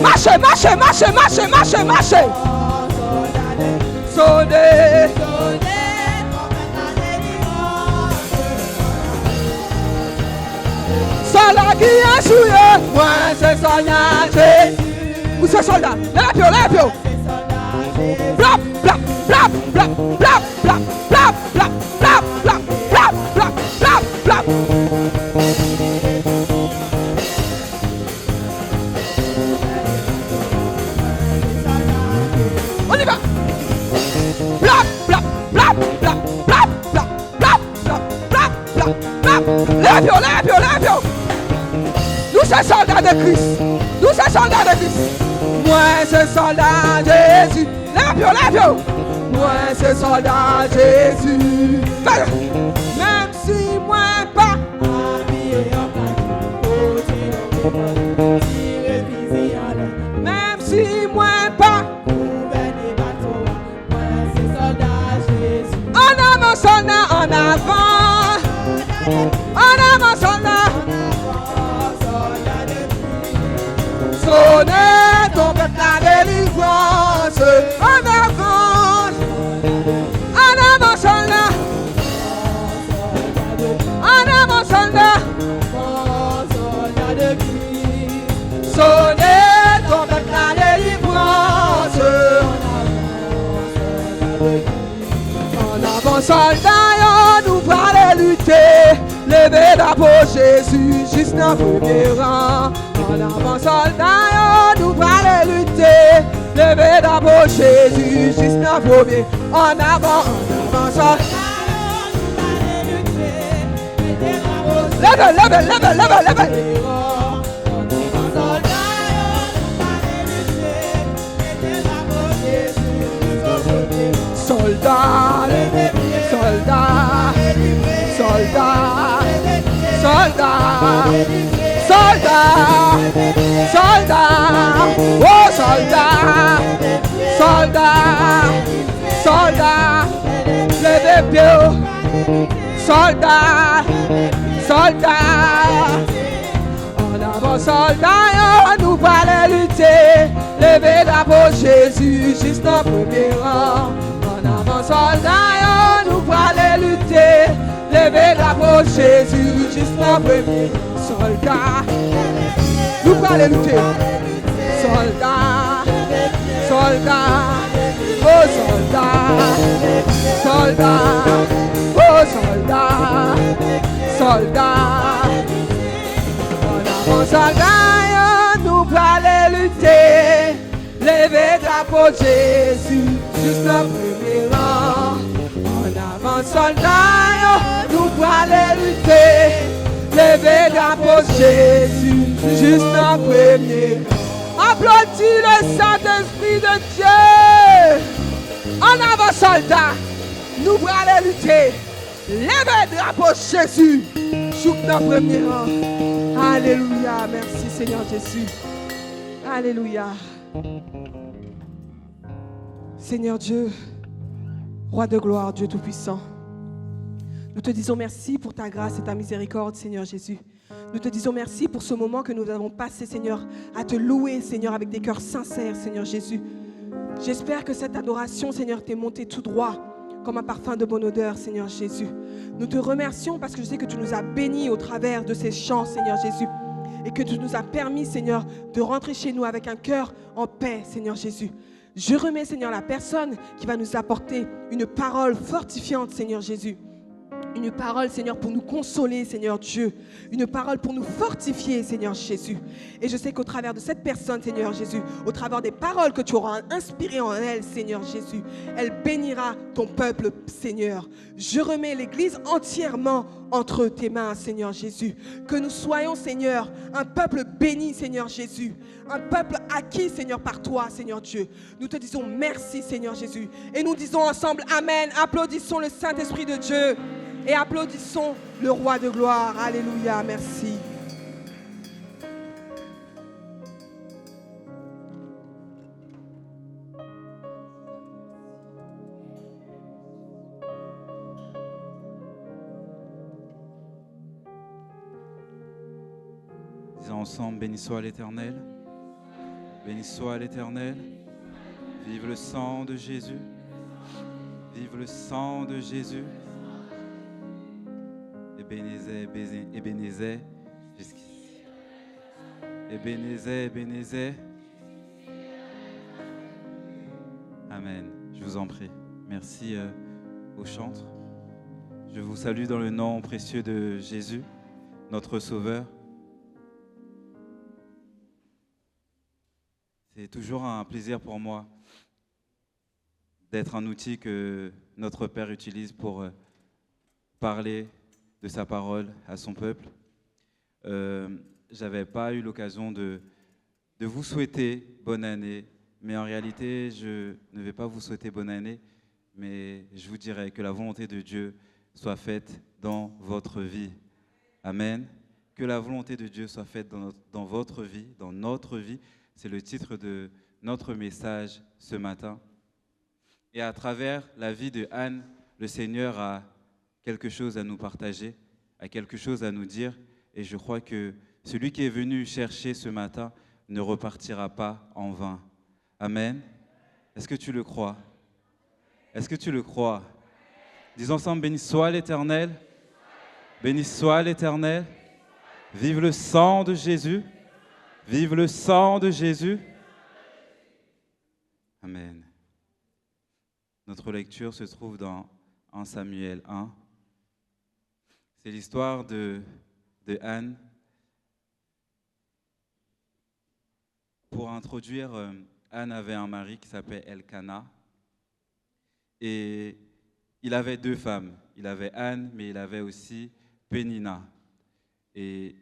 Speaker 4: Marchez. Sonnez. Soldat qui est souillé, moi c'est soldat Jésus. Où c'est soldat? Lève-la-pio. Blap. c'est soldat de Christ. Nous c'est soldat de Christ. Moi c'est soldat Jésus. Lève-vous. Moi c'est soldat Jésus. Même si moi pas habillé en même si moi pas en avant soldat, en avant soldat, sonnez trompette la délivrance, en avant soldat, sonnez trompette la délivrance, en avant soldat, nous allons lutter. Levez drapeau Jésus, juste dans le premier rang. En avant soldat, nous allons lutter. Levez drapeau Jésus, juste dans le premier. En avant soldat. Levez. Soldat, oh soldat, levez pied, soldat, en avant soldat, nous allons lutter, levez drapeau Jésus, juste en premier rang, en avant soldat, nous allons lutter, levez drapeau Jésus, juste en premier soldat, nous allons lutter, soldat, oh soldat, en avant soldat, nous allons lutter, levez drapeau Jésus, juste en premier rang, en avant soldat, nous allons lutter, levez drapeau Jésus, juste en premier rang. Applaudis le Saint-Esprit de Dieu. En avant soldat, nous allons lutter. Levez drapeau Jésus, sous notre premier rang. Alléluia, merci Seigneur Jésus. Alléluia. Seigneur Dieu, Roi de gloire, Dieu Tout-Puissant, nous te disons merci pour ta grâce et ta miséricorde, Seigneur Jésus. Nous te disons merci pour ce moment que nous avons passé, Seigneur, à te louer, Seigneur, avec des cœurs sincères, Seigneur Jésus. J'espère que cette adoration, Seigneur, t'est montée tout droit, comme un parfum de bonne odeur, Seigneur Jésus. Nous te remercions parce que je sais que tu nous as bénis au travers de ces chants, Seigneur Jésus, et que tu nous as permis, Seigneur, de rentrer chez nous avec un cœur en paix, Seigneur Jésus. Je remets, Seigneur, la personne qui va nous apporter une parole fortifiante, Seigneur Jésus. Une parole, Seigneur, pour nous consoler, Seigneur Dieu. Une parole pour nous fortifier, Seigneur Jésus. Et je sais qu'au travers de cette personne, Seigneur Jésus, au travers des paroles que tu auras inspirées en elle, Seigneur Jésus, elle bénira ton peuple, Seigneur. Je remets l'Église entièrement entre tes mains, Seigneur Jésus. Que nous soyons, Seigneur, un peuple béni, Seigneur Jésus. Un peuple acquis, Seigneur, par toi, Seigneur Dieu. Nous te disons merci, Seigneur Jésus. Et nous disons ensemble Amen. Applaudissons le Saint-Esprit de Dieu. Et applaudissons le Roi de gloire. Alléluia, merci.
Speaker 5: Disons ensemble, béni soit l'Éternel. Béni soit l'Éternel. Vive le sang de Jésus. Vive le sang de Jésus. Ebenezer, jusqu'ici. Ebenezer. Amen. Je vous en prie. Merci aux chantres. Je vous salue dans le nom précieux de Jésus, notre Sauveur. C'est toujours un plaisir pour moi d'être un outil que notre Père utilise pour parler de sa parole à son peuple. j'avais pas eu l'occasion de vous souhaiter bonne année, mais en réalité, je ne vais pas vous souhaiter bonne année, mais je vous dirais que la volonté de Dieu soit faite dans votre vie. Amen. Que la volonté de Dieu soit faite dans votre vie, dans notre vie. C'est le titre de notre message ce matin. Et à travers la vie de Anne, le Seigneur a quelque chose à nous partager, a quelque chose à nous dire. Et je crois que celui qui est venu chercher ce matin ne repartira pas en vain. Amen. Est-ce que tu le crois? Est-ce que tu le crois? Disons ensemble, béni soit l'Éternel. Béni soit l'Éternel. Vive le sang de Jésus. Vive le sang de Jésus. Amen. Notre lecture se trouve dans 1 Samuel 1. C'est l'histoire de Anne. Pour introduire, Anne avait un mari qui s'appelait Elkana. Et il avait 2 femmes. Il avait Anne, mais il avait aussi Pénina. Et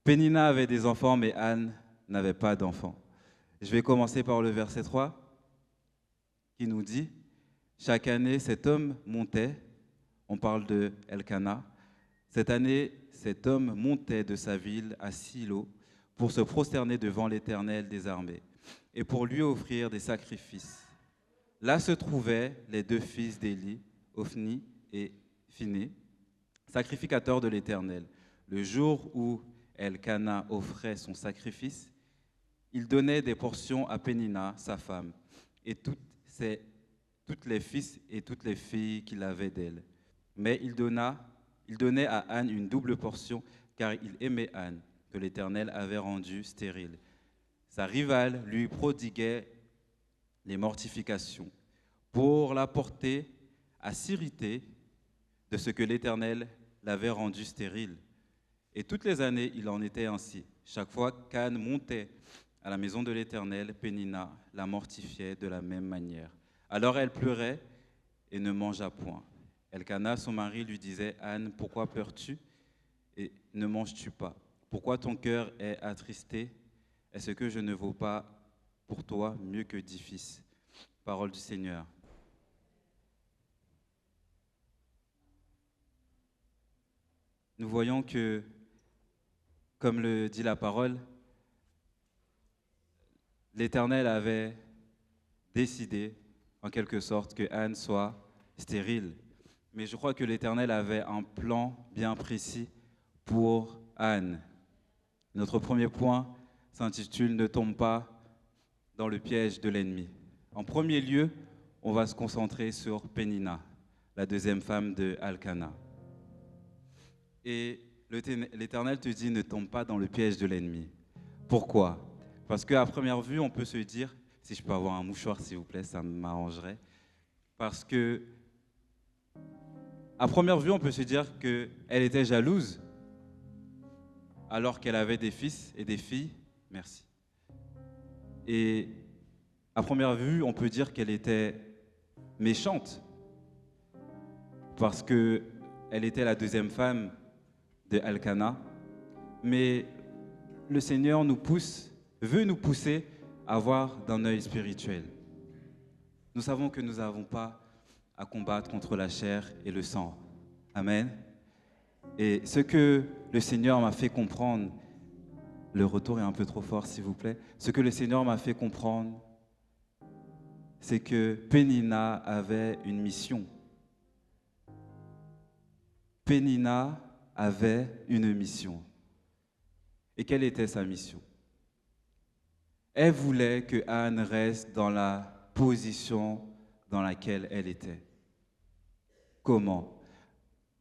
Speaker 5: Pénina avait des enfants, mais Anne n'avait pas d'enfants. Je vais commencer par le verset 3, qui nous dit « Chaque année, cet homme montait », on parle de Elkana, « Cette année, cet homme montait de sa ville à Silo pour se prosterner devant l'Éternel des armées et pour lui offrir des sacrifices. Là se trouvaient les 2 fils d'Élie, Ophni et Phiné, sacrificateurs de l'Éternel. Le jour où Elkana offrait son sacrifice, il donnait des portions à Pénina, sa femme, et toutes les fils et toutes les filles qu'il avait d'elle. Mais il donnait à Anne une double portion, car il aimait Anne, que l'Éternel avait rendue stérile. Sa rivale lui prodiguait les mortifications pour la porter à s'irriter de ce que l'Éternel l'avait rendue stérile. Et toutes les années, il en était ainsi. Chaque fois qu'Anne montait à la maison de l'Éternel, Pénina la mortifiait de la même manière. Alors elle pleurait et ne mangea point. Elkana, son mari, lui disait « Anne, pourquoi pleures-tu et ne manges-tu pas? Pourquoi ton cœur est attristé? Est-ce que je ne vaux pas pour toi mieux que 10 fils ?» Parole du Seigneur. Nous voyons que, comme le dit la parole, l'Éternel avait décidé, en quelque sorte, que Anne soit stérile. Mais je crois que l'Éternel avait un plan bien précis pour Anne. Notre premier point s'intitule « Ne tombe pas dans le piège de l'ennemi ». En premier lieu, on va se concentrer sur Pénina, la 2e femme de Elkana. Et l'Éternel te dit « Ne tombe pas dans le piège de l'ennemi ». Pourquoi? Parce qu'à première vue, on peut se dire, si je peux avoir un mouchoir s'il vous plaît, ça m'arrangerait. Parce que, à première vue, on peut se dire qu'elle était jalouse, alors qu'elle avait des fils et des filles. Merci. Et à première vue, on peut dire qu'elle était méchante, parce qu'elle était la 2e femme de Elkana. Mais le Seigneur veut nous pousser à voir d'un œil spirituel. Nous savons que nous n'avons pas à combattre contre la chair et le sang. Amen. Et ce que le Seigneur m'a fait comprendre, le retour est un peu trop fort s'il vous plaît, ce que le Seigneur m'a fait comprendre, c'est que Pénina avait une mission. Pénina avait une mission. Et quelle était sa mission? Elle voulait que Anne reste dans la position dans laquelle elle était. Comment?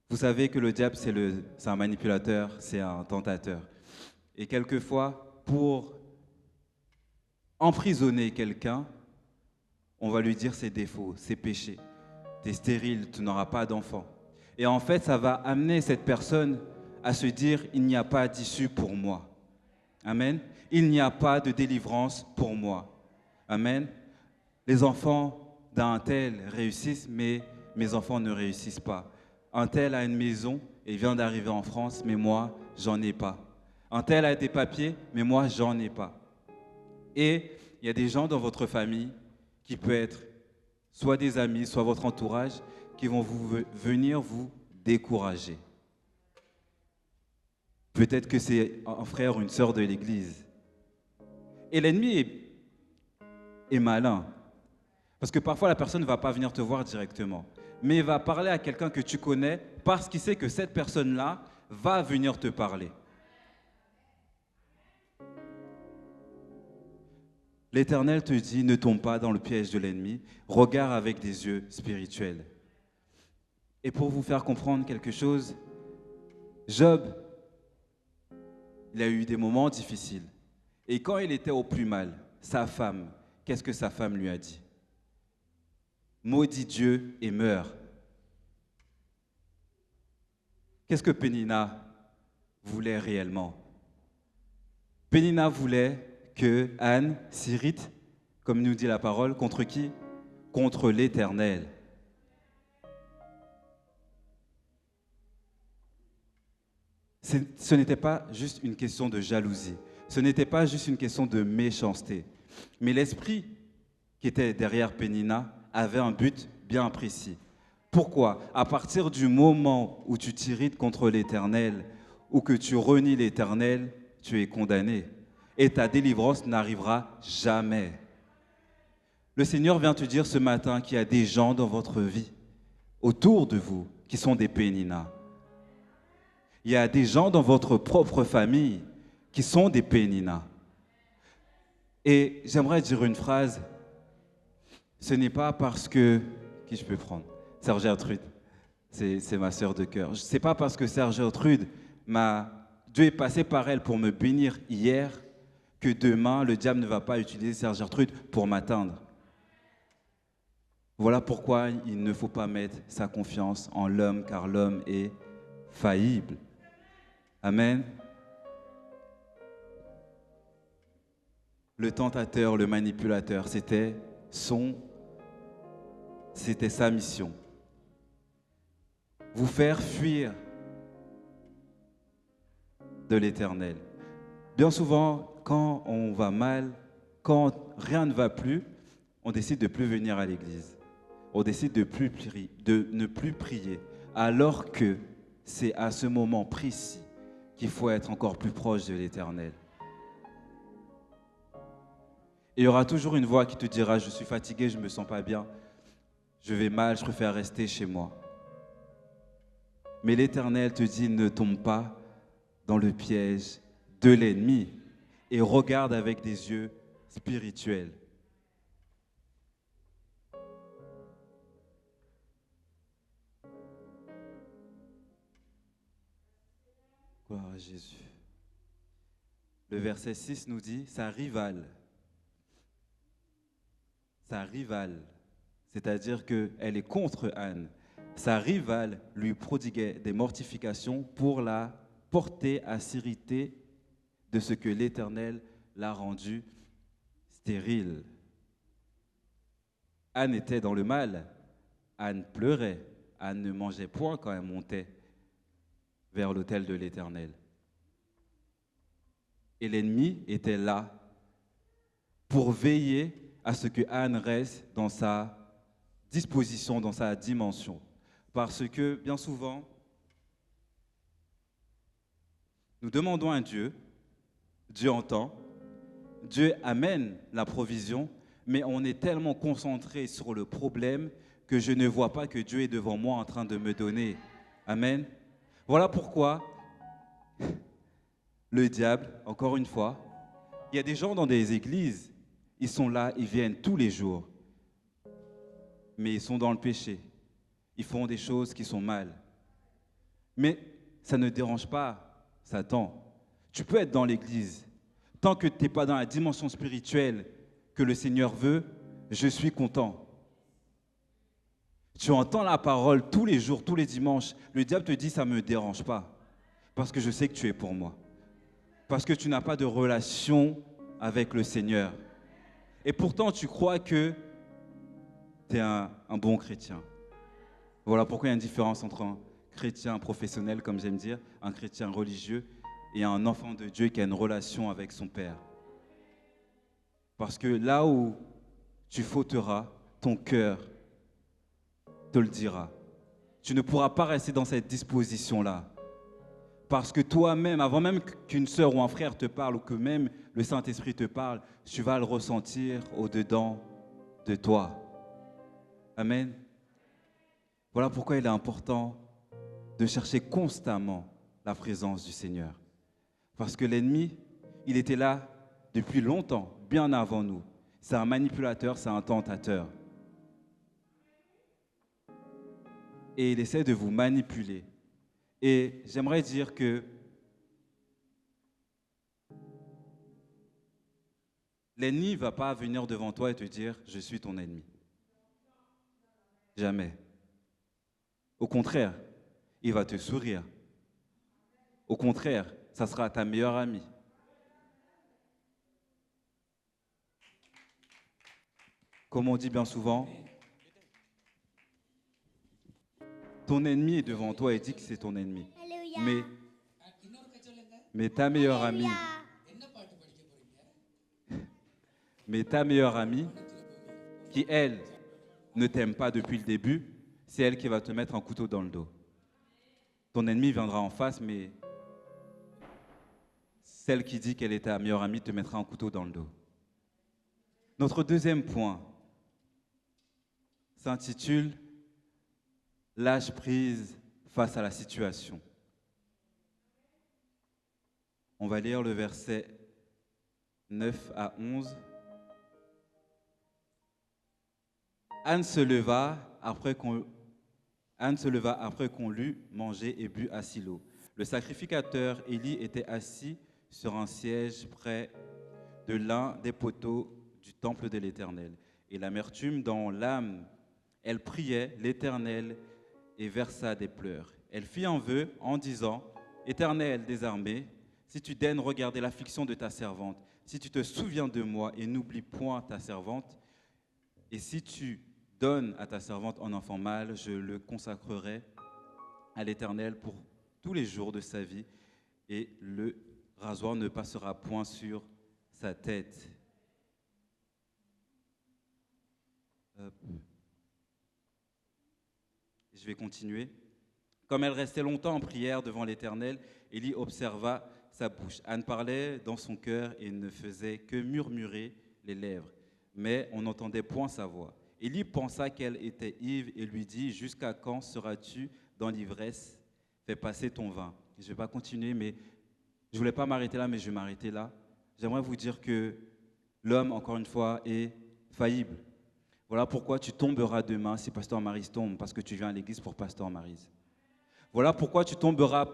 Speaker 5: Vous savez que le diable, c'est un manipulateur, c'est un tentateur. Et quelquefois, pour emprisonner quelqu'un, on va lui dire ses défauts, ses péchés. Tu es stérile, tu n'auras pas d'enfant. Et en fait, ça va amener cette personne à se dire, il n'y a pas d'issue pour moi. Amen. Il n'y a pas de délivrance pour moi. Amen. Les enfants d'un tel réussissent, mais mes enfants ne réussissent pas. Un tel a une maison et vient d'arriver en France, mais moi, j'en ai pas. Un tel a des papiers, mais moi, j'en ai pas. Et il y a des gens dans votre famille qui peuvent être soit des amis, soit votre entourage, qui vont venir vous décourager. Peut-être que c'est un frère ou une sœur de l'église. Et l'ennemi est malin. Parce que parfois, la personne ne va pas venir te voir directement. Mais il va parler à quelqu'un que tu connais parce qu'il sait que cette personne-là va venir te parler. L'Éternel te dit, ne tombe pas dans le piège de l'ennemi, regarde avec des yeux spirituels. Et pour vous faire comprendre quelque chose, Job, il a eu des moments difficiles. Et quand il était au plus mal, sa femme, qu'est-ce que sa femme lui a dit? Maudit Dieu et meurs. Qu'est-ce que Pénina voulait réellement? Pénina voulait que Anne s'irrite, comme nous dit la parole, contre qui? Contre l'Éternel. Ce n'était pas juste une question de jalousie, ce n'était pas juste une question de méchanceté, mais l'esprit qui était derrière Pénina avait un but bien précis. Pourquoi? À partir du moment où tu t'irrites contre l'Éternel ou que tu renies l'Éternel, tu es condamné. Et ta délivrance n'arrivera jamais. Le Seigneur vient te dire ce matin qu'il y a des gens dans votre vie, autour de vous, qui sont des Péninas. Il y a des gens dans votre propre famille qui sont des Péninas. Et j'aimerais dire une phrase. Ce n'est pas parce que... Qui je peux prendre? Sœur Gertrude. C'est ma sœur de cœur. Ce n'est pas parce que Sœur Gertrude, Dieu est passé par elle pour me bénir hier, que demain, le diable ne va pas utiliser Sœur Gertrude pour m'atteindre. Voilà pourquoi il ne faut pas mettre sa confiance en l'homme, car l'homme est faillible. Amen. Le tentateur, le manipulateur, c'était sa mission. Vous faire fuir de l'Éternel. Bien souvent, quand on va mal, quand rien ne va plus, on décide de ne plus venir à l'église. On décide de ne plus prier. Alors que c'est à ce moment précis qu'il faut être encore plus proche de l'Éternel. Et il y aura toujours une voix qui te dira, je suis fatigué, je ne me sens pas bien, je vais mal, je préfère rester chez moi. Mais l'Éternel te dit, ne tombe pas dans le piège de l'ennemi et regarde avec des yeux spirituels. Gloire à Jésus. Le verset 6 nous dit, sa rivale, c'est-à-dire qu'elle est contre Anne. Sa rivale lui prodiguait des mortifications pour la porter à s'irriter de ce que l'Éternel l'a rendu stérile. Anne était dans le mal, Anne pleurait, Anne ne mangeait point quand elle montait vers l'autel de l'Éternel. Et l'ennemi était là pour veiller à ce que Anne reste dans sa disposition, dans sa dimension. Parce que bien souvent, nous demandons à Dieu, Dieu entend, Dieu amène la provision, mais on est tellement concentré sur le problème que je ne vois pas que Dieu est devant moi en train de me donner. Amen. Voilà pourquoi le diable, encore une fois, il y a des gens dans des églises, ils sont là, ils viennent tous les jours, mais ils sont dans le péché. Ils font des choses qui sont mal. Mais ça ne dérange pas Satan. Tu peux être dans l'église. Tant que tu n'es pas dans la dimension spirituelle que le Seigneur veut, je suis content. Tu entends la parole tous les jours, tous les dimanches. Le diable te dit, ça ne me dérange pas. Parce que je sais que tu es pour moi. Parce que tu n'as pas de relation avec le Seigneur. Et pourtant, tu crois que tu es un bon chrétien. Voilà pourquoi il y a une différence entre un chrétien professionnel, comme j'aime dire, un chrétien religieux et un enfant de Dieu qui a une relation avec son Père. Parce que là où tu fauteras, ton cœur te le dira. Tu ne pourras pas rester dans cette disposition-là. Parce que toi-même, avant même qu'une sœur ou un frère te parle, ou que même le Saint-Esprit te parle, tu vas le ressentir au-dedans de toi. Amen. Voilà pourquoi il est important de chercher constamment la présence du Seigneur. Parce que l'ennemi, il était là depuis longtemps, bien avant nous. C'est un manipulateur, c'est un tentateur. Et il essaie de vous manipuler. Et j'aimerais dire que l'ennemi ne va pas venir devant toi et te dire « je suis ton ennemi ». Jamais. Au contraire, il va te sourire. Au contraire, ça sera ta meilleure amie. Comme on dit bien souvent, ton ennemi est devant toi et dit que c'est ton ennemi. Mais ta meilleure amie, qui elle ne t'aime pas depuis le début, c'est elle qui va te mettre un couteau dans le dos. Ton ennemi viendra en face, mais celle qui dit qu'elle est ta meilleure amie te mettra un couteau dans le dos. Notre deuxième point s'intitule « Lâche prise face à la situation ». On va lire le verset 9 à 11. Anne se leva après qu'on l'eut mangé et bu à Silo. Le sacrificateur Élie était assis sur un siège près de l'un des poteaux du temple de l'Éternel. Et l'amertume dans l'âme, elle priait l'Éternel et versa des pleurs. Elle fit un vœu en disant « Éternel des armées, si tu daignes regarder l'affliction de ta servante, si tu te souviens de moi et n'oublie point ta servante, et si tu donnes à ta servante un enfant mâle, je le consacrerai à l'Éternel pour tous les jours de sa vie, et le rasoir ne passera point sur sa tête. » Je vais continuer. Comme elle restait longtemps en prière devant l'Éternel, Élie observa sa bouche. Anne parlait dans son cœur et ne faisait que murmurer les lèvres, mais on n'entendait point sa voix. Élie pensa qu'elle était ivre et lui dit « Jusqu'à quand seras-tu dans l'ivresse? Fais passer ton vin. » Je ne vais pas continuer, mais je ne voulais pas m'arrêter là, mais je vais m'arrêter là. J'aimerais vous dire que l'homme, encore une fois, est faillible. Voilà pourquoi tu tomberas demain si Pasteur Maryse tombe, parce que tu viens à l'église pour Pasteur Maryse. Voilà pourquoi tu tomberas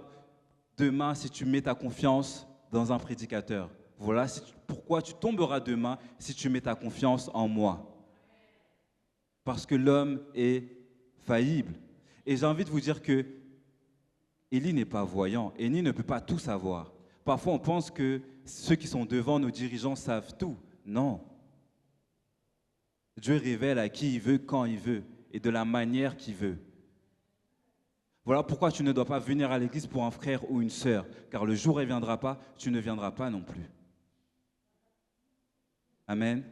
Speaker 5: demain si tu mets ta confiance dans un prédicateur. Voilà pourquoi tu tomberas demain si tu mets ta confiance en moi. Parce que l'homme est faillible. Et j'ai envie de vous dire que Élie n'est pas voyant. Élie ne peut pas tout savoir. Parfois, on pense que ceux qui sont devant nos dirigeants savent tout. Non. Dieu révèle à qui il veut, quand il veut, et de la manière qu'il veut. Voilà pourquoi tu ne dois pas venir à l'église pour un frère ou une sœur, car le jour où il ne viendra pas, tu ne viendras pas non plus. Amen.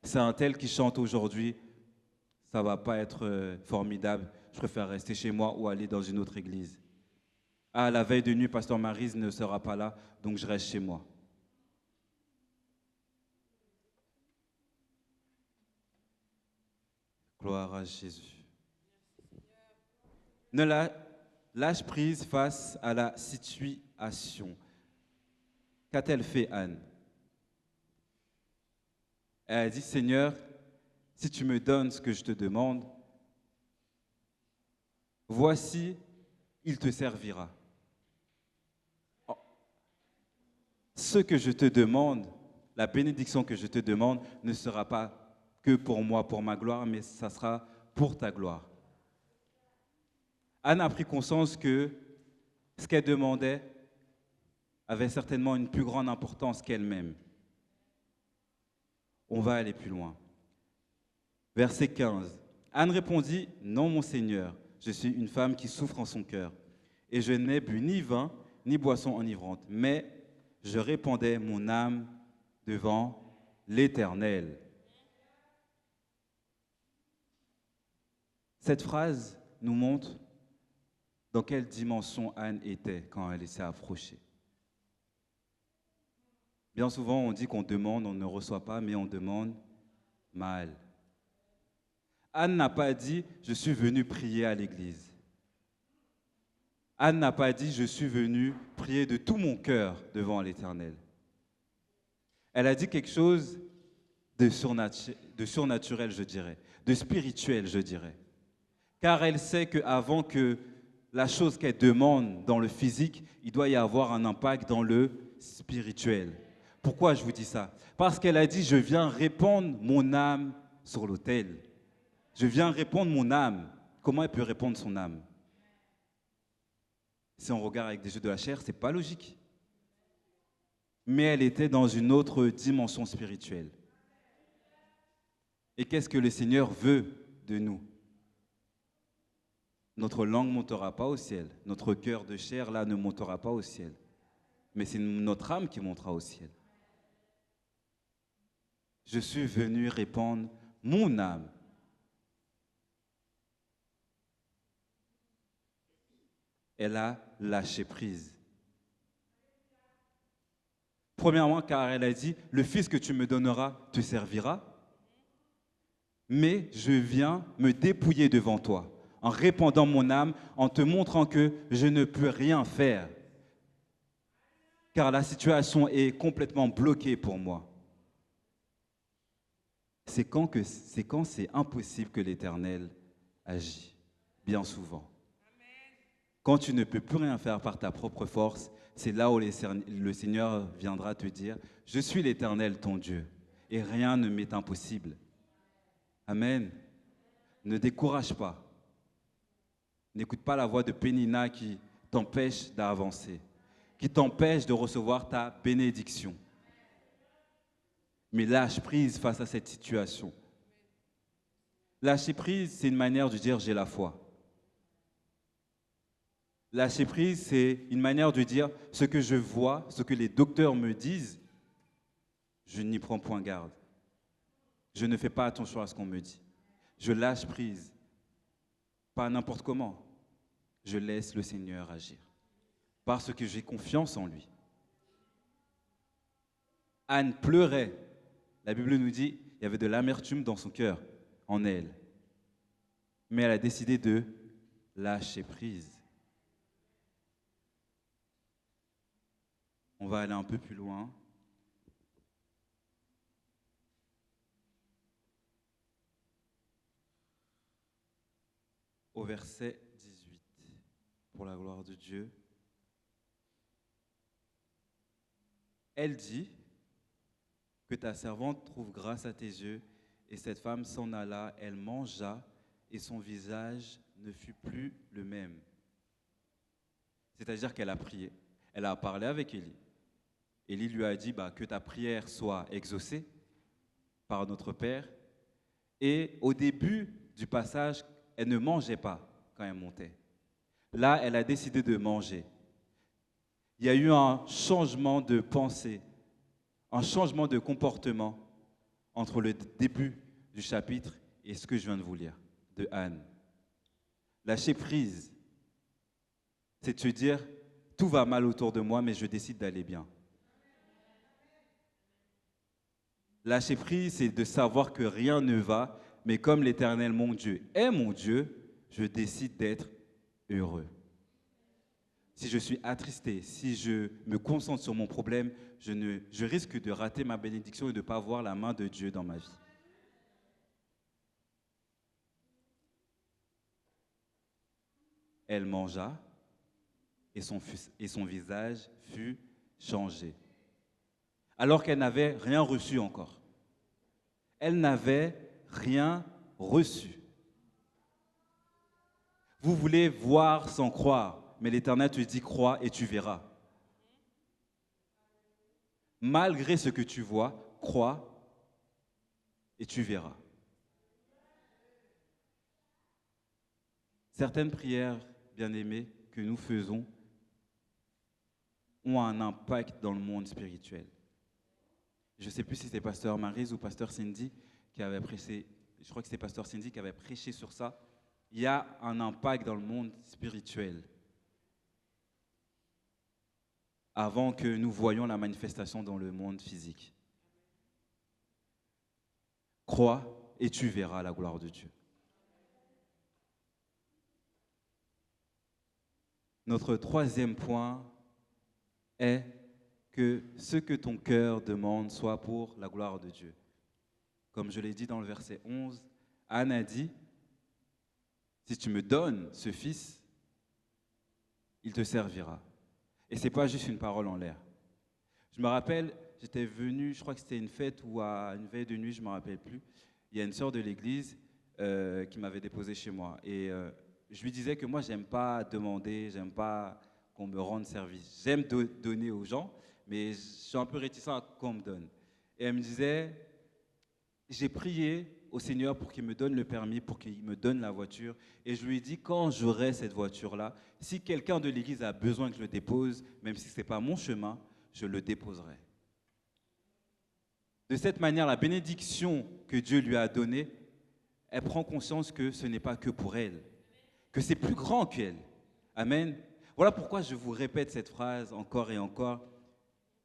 Speaker 5: C'est un tel qui chante aujourd'hui, ça ne va pas être formidable, je préfère rester chez moi ou aller dans une autre église. Ah, la veille de nuit, Pasteur Maryse ne sera pas là, donc je reste chez moi. Gloire à Jésus. Ne lâche prise face à la situation. Qu'a-t-elle fait, Anne? Elle a dit, Seigneur, si tu me donnes ce que je te demande, voici, il te servira. Ce que je te demande, la bénédiction que je te demande, ne sera pas que pour moi, pour ma gloire, mais ça sera pour ta gloire. Anne a pris conscience que ce qu'elle demandait avait certainement une plus grande importance qu'elle-même. On va aller plus loin. Verset 15. Anne répondit, « Non, mon Seigneur, je suis une femme qui souffre en son cœur, et je n'ai bu ni vin, ni boisson enivrante, mais je répandais mon âme devant l'Éternel. Cette phrase nous montre dans quelle dimension Anne était quand elle s'est approchée. Bien souvent, on dit qu'on demande, on ne reçoit pas, mais on demande mal. Anne n'a pas dit « je suis venu prier à l'église ». Anne n'a pas dit « je suis venu prier de tout mon cœur devant l'Éternel ». Elle a dit quelque chose de surnaturel, je dirais, de spirituel, je dirais. Car elle sait qu'avant que la chose qu'elle demande dans le physique, il doit y avoir un impact dans le spirituel. Pourquoi je vous dis ça? Parce qu'elle a dit « je viens répandre mon âme sur l'autel ». Je viens répandre mon âme. Comment elle peut répandre son âme? Si on regarde avec des yeux de la chair, ce n'est pas logique. Mais elle était dans une autre dimension spirituelle. Et qu'est-ce que le Seigneur veut de nous? Notre langue ne montera pas au ciel. Notre cœur de chair, là, ne montera pas au ciel. Mais c'est notre âme qui montera au ciel. Je suis venu répandre mon âme. Elle a lâché prise. Premièrement, car elle a dit, le fils que tu me donneras te servira, mais je viens me dépouiller devant toi, en répandant mon âme, en te montrant que je ne peux rien faire, car la situation est complètement bloquée pour moi. C'est quand c'est impossible que l'Éternel agit, bien souvent. Quand tu ne peux plus rien faire par ta propre force, c'est là où le Seigneur viendra te dire « Je suis l'Éternel, ton Dieu, et rien ne m'est impossible. » Amen. Ne décourage pas. N'écoute pas la voix de Pénina qui t'empêche d'avancer, qui t'empêche de recevoir ta bénédiction. Mais lâche prise face à cette situation. Lâcher prise, c'est une manière de dire « j'ai la foi ». Lâcher prise, c'est une manière de dire ce que je vois, ce que les docteurs me disent, je n'y prends point garde. Je ne fais pas attention à ce qu'on me dit. Je lâche prise, pas n'importe comment. Je laisse le Seigneur agir, parce que j'ai confiance en lui. Anne pleurait. La Bible nous dit il y avait de l'amertume dans son cœur, en elle. Mais elle a décidé de lâcher prise. On va aller un peu plus loin. Au verset 18, pour la gloire de Dieu. Elle dit que ta servante trouve grâce à tes yeux, et cette femme s'en alla, elle mangea, et son visage ne fut plus le même. C'est-à-dire qu'elle a prié, elle a parlé avec Élie. Élie lui a dit que ta prière soit exaucée par notre Père. Et au début du passage, elle ne mangeait pas quand elle montait. Là, elle a décidé de manger. Il y a eu un changement de pensée, un changement de comportement entre le début du chapitre et ce que je viens de vous lire, de Anne. Lâcher prise, c'est de se dire, tout va mal autour de moi, mais je décide d'aller bien. Lâcher prise, c'est de savoir que rien ne va, mais comme l'Éternel, mon Dieu, est mon Dieu, je décide d'être heureux. Si je suis attristé, si je me concentre sur mon problème, je risque de rater ma bénédiction et de ne pas voir la main de Dieu dans ma vie. Elle mangea et son visage fut changé. Alors qu'elle n'avait rien reçu encore. Elle n'avait rien reçu. Vous voulez voir sans croire, mais l'Éternel te dit crois et tu verras. Malgré ce que tu vois, crois et tu verras. Certaines prières, bien-aimées, que nous faisons, ont un impact dans le monde spirituel. Je ne sais plus si c'est Pasteur Maryse ou Pasteur Cindy qui avait prêché, je crois que c'est Pasteur Cindy qui avait prêché sur ça. Il y a un impact dans le monde spirituel avant que nous voyions la manifestation dans le monde physique. Crois et tu verras la gloire de Dieu. Notre troisième point est que ce que ton cœur demande soit pour la gloire de Dieu. Comme je l'ai dit dans le verset 11, Anne a dit, si tu me donnes ce fils, il te servira. Et ce n'est pas juste une parole en l'air. Je me rappelle, j'étais venu, je crois que c'était une fête ou à une veille de nuit, je ne me rappelle plus. Il y a une sœur de l'église qui m'avait déposé chez moi. Et je lui disais que moi, je n'aime pas demander, je n'aime pas qu'on me rende service. J'aime donner aux gens, mais je suis un peu réticent à qu'on me donne. Et elle me disait, j'ai prié au Seigneur pour qu'il me donne le permis, pour qu'il me donne la voiture. Et je lui ai dit, quand j'aurai cette voiture-là, si quelqu'un de l'église a besoin que je le dépose, même si ce n'est pas mon chemin, je le déposerai. De cette manière, la bénédiction que Dieu lui a donnée, elle prend conscience que ce n'est pas que pour elle, que c'est plus grand qu'elle. Amen. Voilà pourquoi je vous répète cette phrase encore et encore,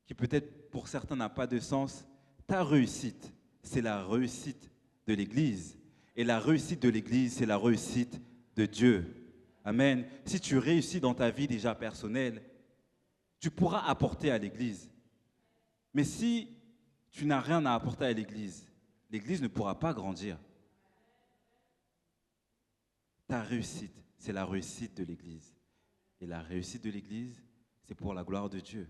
Speaker 5: qui peut-être pour certains n'a pas de sens. Ta réussite, c'est la réussite de l'Église. Et la réussite de l'Église, c'est la réussite de Dieu. Amen. Si tu réussis dans ta vie déjà personnelle, tu pourras apporter à l'Église. Mais si tu n'as rien à apporter à l'Église, l'Église ne pourra pas grandir. Ta réussite, c'est la réussite de l'Église. Et la réussite de l'Église, c'est pour la gloire de Dieu.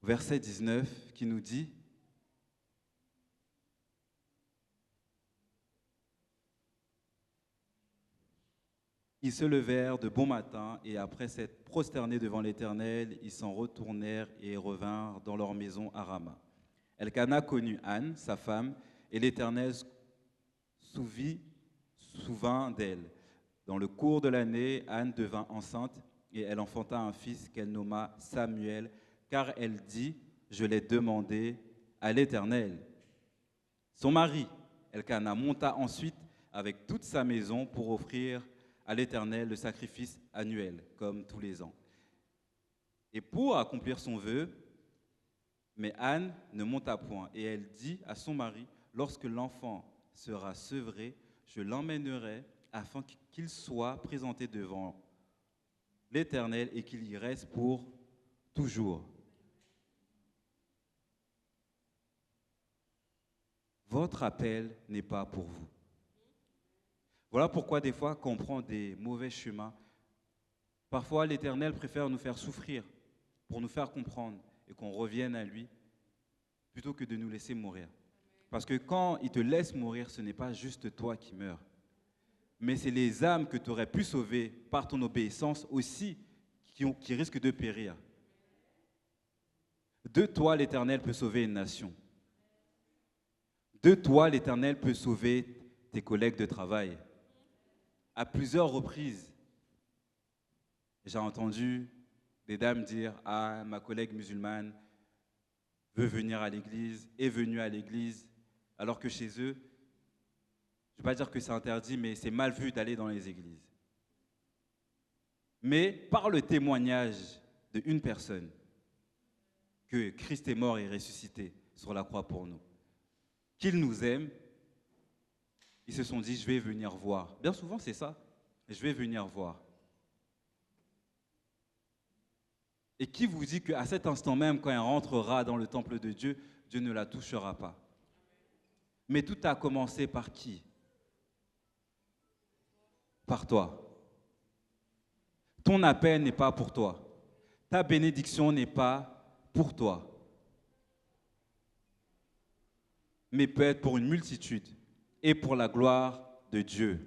Speaker 5: Verset 19 qui nous dit, ils se levèrent de bon matin et après s'être prosternés devant l'Éternel, ils s'en retournèrent et revinrent dans leur maison à Rama. Elkana connut Anne, sa femme, et l'Éternel souvint d'elle. Dans le cours de l'année, Anne devint enceinte et elle enfanta un fils qu'elle nomma Samuel, car elle dit, je l'ai demandé à l'Éternel. Son mari, Elkana, monta ensuite avec toute sa maison pour offrir à l'Éternel le sacrifice annuel, comme tous les ans. Et pour accomplir son vœu, mais Anne ne monta point, et elle dit à son mari, lorsque l'enfant sera sevré, je l'emmènerai afin qu'il soit présenté devant l'Éternel et qu'il y reste pour toujours. Votre appel n'est pas pour vous. Voilà pourquoi des fois, quand on prend des mauvais chemins, parfois l'Éternel préfère nous faire souffrir pour nous faire comprendre et qu'on revienne à lui plutôt que de nous laisser mourir. Parce que quand il te laisse mourir, ce n'est pas juste toi qui meurs, mais c'est les âmes que tu aurais pu sauver par ton obéissance aussi qui risquent de périr. De toi, l'Éternel peut sauver une nation. De toi, l'Éternel peut sauver tes collègues de travail. À plusieurs reprises, j'ai entendu des dames dire « Ah, ma collègue musulmane veut venir à l'église, est venue à l'église, alors que chez eux, je ne vais pas dire que c'est interdit, mais c'est mal vu d'aller dans les églises. » Mais par le témoignage d'une personne, que Christ est mort et ressuscité sur la croix pour nous, qu'il nous aime, ils se sont dit, je vais venir voir. Bien souvent, c'est ça. Je vais venir voir. Et qui vous dit qu'à cet instant même, quand elle rentrera dans le temple de Dieu, Dieu ne la touchera pas? Mais tout a commencé par qui? Par toi. Ton appel n'est pas pour toi. Ta bénédiction n'est pas pour toi. Mais peut être pour une multitude et pour la gloire de Dieu.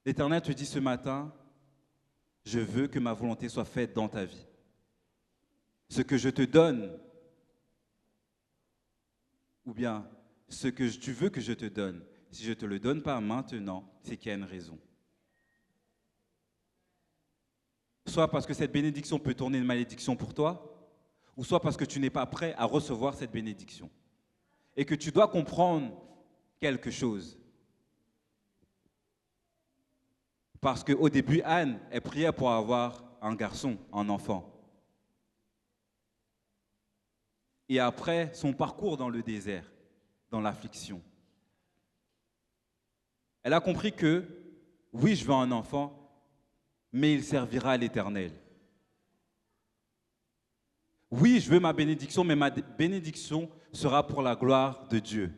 Speaker 5: L'Éternel te dit ce matin, je veux que ma volonté soit faite dans ta vie. Ce que je te donne, ou bien ce que tu veux que je te donne, si je ne te le donne pas maintenant, c'est qu'il y a une raison. soit parce que cette bénédiction peut tourner une malédiction pour toi, ou soit parce que tu n'es pas prêt à recevoir cette bénédiction. Et que tu dois comprendre quelque chose. Parce qu'au début, Anne, elle priait pour avoir un garçon, un enfant. Et après, son parcours dans le désert, dans l'affliction, elle a compris que, oui, je veux un enfant, mais il servira à l'Éternel. Oui, je veux ma bénédiction, mais ma bénédiction sera pour la gloire de Dieu.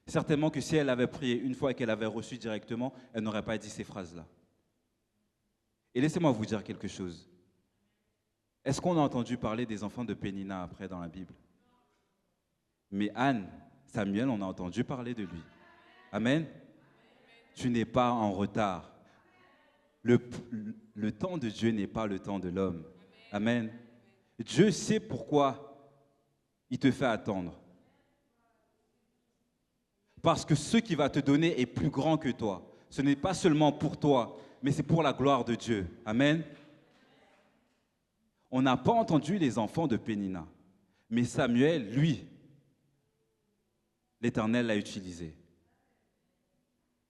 Speaker 5: Certainement que si elle avait prié une fois et qu'elle avait reçu directement, elle n'aurait pas dit ces phrases-là. Et laissez-moi vous dire quelque chose. Est-ce qu'on a entendu parler des enfants de Pénina après dans la Bible? Mais Anne, Samuel, on a entendu parler de lui. Amen. Tu n'es pas en retard. Le temps de Dieu n'est pas le temps de l'homme. Amen. Dieu sait pourquoi il te fait attendre. Parce que ce qu'il va te donner est plus grand que toi. Ce n'est pas seulement pour toi, mais c'est pour la gloire de Dieu. Amen. On n'a pas entendu les enfants de Pénina. Mais Samuel, lui, l'Éternel l'a utilisé.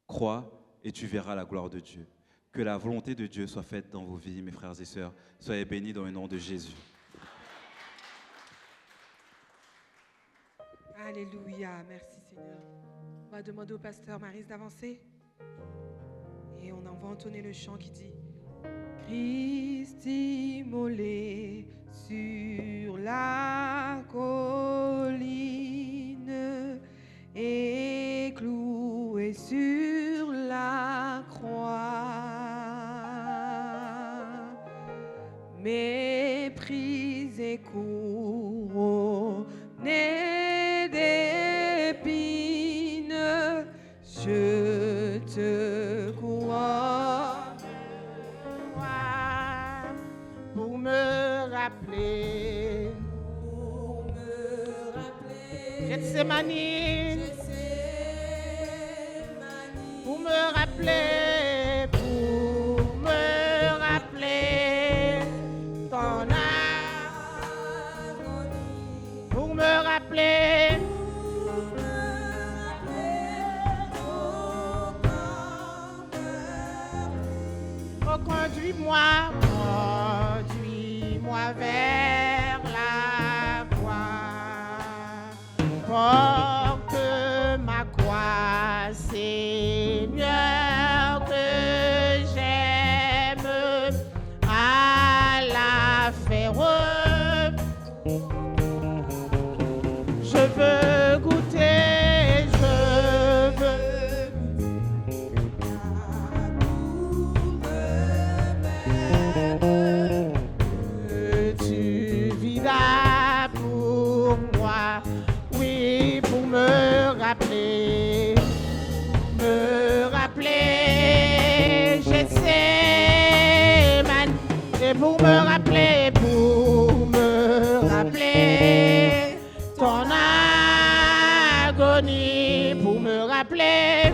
Speaker 5: Crois et tu verras la gloire de Dieu. Que la volonté de Dieu soit faite dans vos vies, mes frères et sœurs. Soyez bénis dans le nom de Jésus.
Speaker 1: Alléluia, merci Seigneur. On va demander au pasteur Maryse d'avancer. Et on en va entonner le chant qui dit Christ immolé sur la colline et cloué sur la croix, méprisé, couronné d'épines, je te crois
Speaker 2: pour me rappeler Gethsemane, pour me rappeler ton agonie, pour me rappeler oh, conduis-moi vers la croix, porte ma croix, Seigneur, que j'aime à la faire. Je veux goûter, je veux tu vis là pour moi, oui, pour me rappeler, Gethsemane, et pour me rappeler ton agonie, pour me rappeler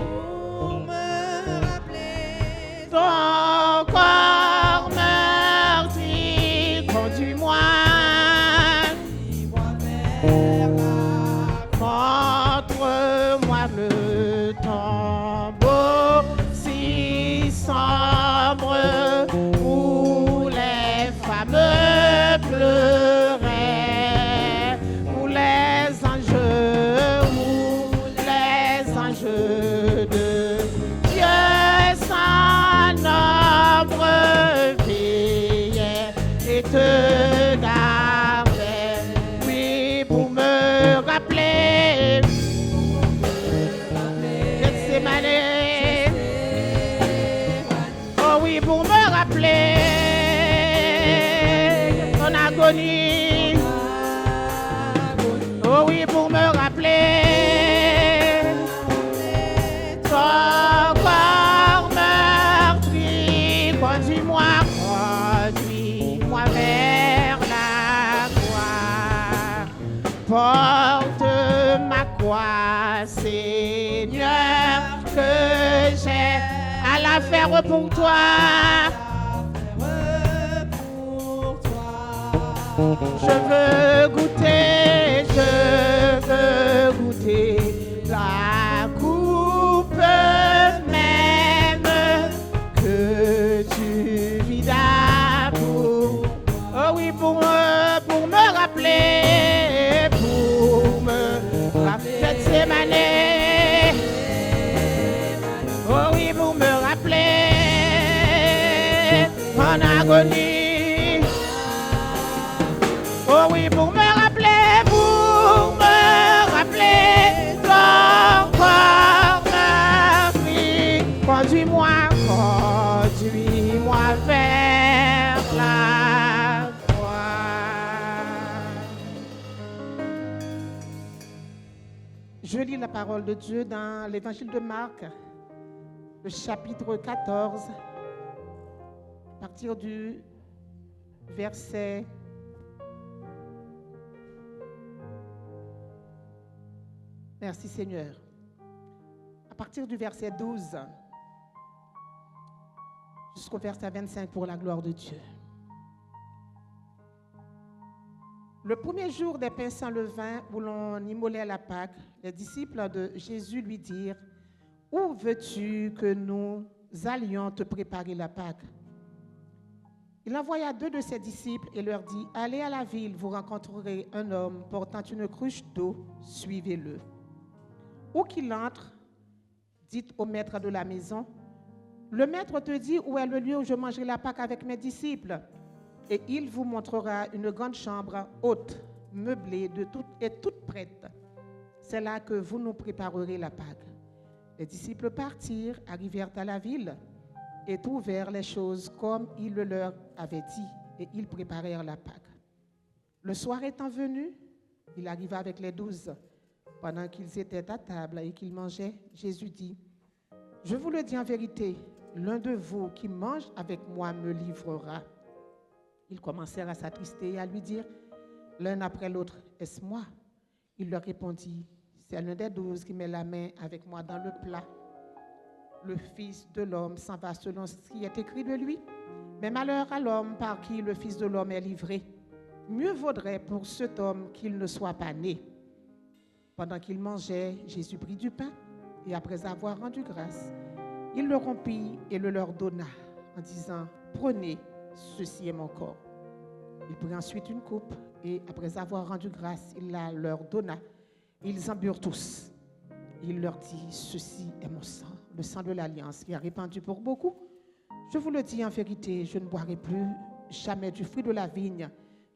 Speaker 2: ton corps meurtri, conduis-moi montre-moi le tombeau si sombre où les femmes pleuraient, où les anges de Dieu sans nombre veillaient et te gardaient, oui, pour me rappeler Gethsemane, oh oui, pour me rappeler ton agonie, oh oui, pour me rappeler ton corps meurtri, conduis-moi vers la croix, porte ma croix, Seigneur, que j'ai à la faire pour toi, Je veux goûter la coupe même que tu vidas pour, oh oui, pour me rappeler Gethsémané. Oh oui, pour me rappeler en agonie. Oh oui, pour me rappeler ton corps meurtri. Conduis-moi vers la croix. Je lis la parole de Dieu dans l'évangile de Marc, le chapitre 14, à partir du verset 12. Merci Seigneur. À partir du verset 12 jusqu'au verset 25 pour la gloire de Dieu. Le premier jour des pains sans levain où l'on immolait la Pâque, les disciples de Jésus lui dirent: où veux-tu que nous allions te préparer la Pâque? Il envoya 2 de ses disciples et leur dit: allez à la ville, vous rencontrerez un homme portant une cruche d'eau, suivez-le. Où qu'il entre, dites au maître de la maison: le maître te dit où est le lieu où je mangerai la Pâque avec mes disciples. Et il vous montrera une grande chambre haute, meublée et toute prête. C'est là que vous nous préparerez la Pâque. Les disciples partirent, arrivèrent à la ville et trouvèrent les choses comme il le leur avait dit, et ils préparèrent la Pâque. Le soir étant venu, il arriva avec les 12. Pendant qu'ils étaient à table et qu'ils mangeaient, Jésus dit: je vous le dis en vérité, l'un de vous qui mange avec moi me livrera. Ils commencèrent à s'attrister et à lui dire l'un après l'autre: est-ce moi? Il leur répondit: c'est l'un des 12 qui met la main avec moi dans le plat. Le Fils de l'homme s'en va selon ce qui est écrit de lui. Mais malheur à l'homme par qui le Fils de l'homme est livré. Mieux vaudrait pour cet homme qu'il ne soit pas né. Pendant qu'il mangeait, Jésus prit du pain et après avoir rendu grâce, il le rompit et le leur donna en disant: prenez, ceci est mon corps. Il prit ensuite une coupe et après avoir rendu grâce, il la leur donna. Ils en burent tous. Il leur dit: ceci est mon sang, le sang de l'alliance qui est répandu pour beaucoup. Je vous le dis en vérité, je ne boirai plus jamais du fruit de la vigne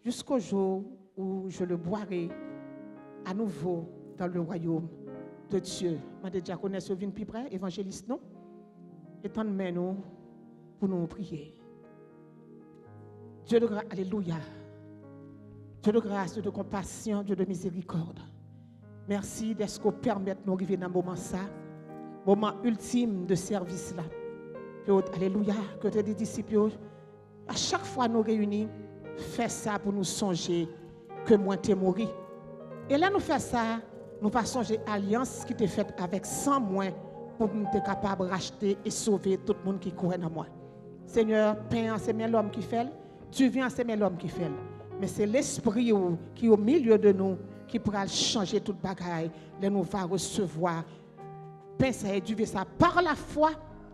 Speaker 2: jusqu'au jour où je le boirai à nouveau dans le royaume de Dieu. Je déjà connais ce vin plus près, évangéliste, non? Et tant de mains nous pour nous prier. Dieu de grâce, alléluia. Dieu de grâce, Dieu de compassion, Dieu de miséricorde. Merci d'être ce qu'on permet de nous arriver dans le moment ça, moment ultime de service là. Alléluia, que tes disciples, à chaque fois nous réunis, fais ça pour nous songer que moi t'es mort. Et là nous faisons ça, nous pas songer alliance qui t'est faite avec 100 moins pour nous être capable de racheter et sauver tout le monde qui croit en moi. Seigneur, pain, c'est bien l'homme qui fait, tu viens, c'est bien l'homme qui fait. Mais c'est l'esprit qui est au milieu de nous qui pourra changer toute bagaille. Là nous va recevoir. Pain, ça éduquer ça par la foi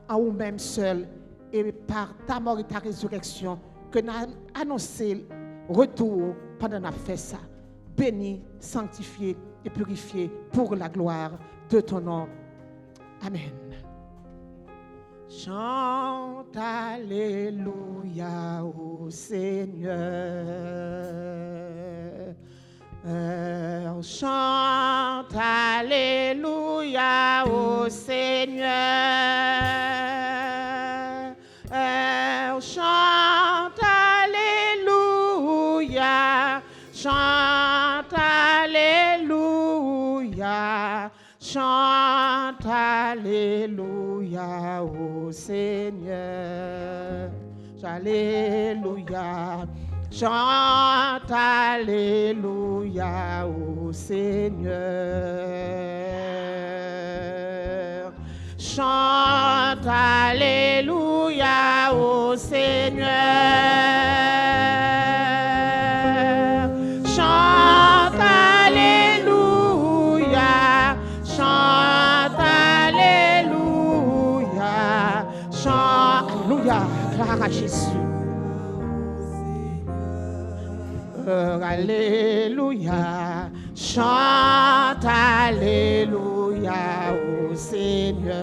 Speaker 2: en nous-mêmes seuls et par ta mort et ta résurrection que nous avons annoncé retour pendant qu'on a fait ça. Béni, sanctifié et purifié pour la gloire de ton nom. Amen. Chante alléluia au Seigneur. Chante alléluia au Seigneur. Chante alléluia. Chante alléluia. Chante alléluia au Seigneur. Alléluia. Chante alléluia au Seigneur. Chante alléluia au Seigneur.
Speaker 6: Gloire à Jésus. Alléluia. Chante Alléluia au Seigneur.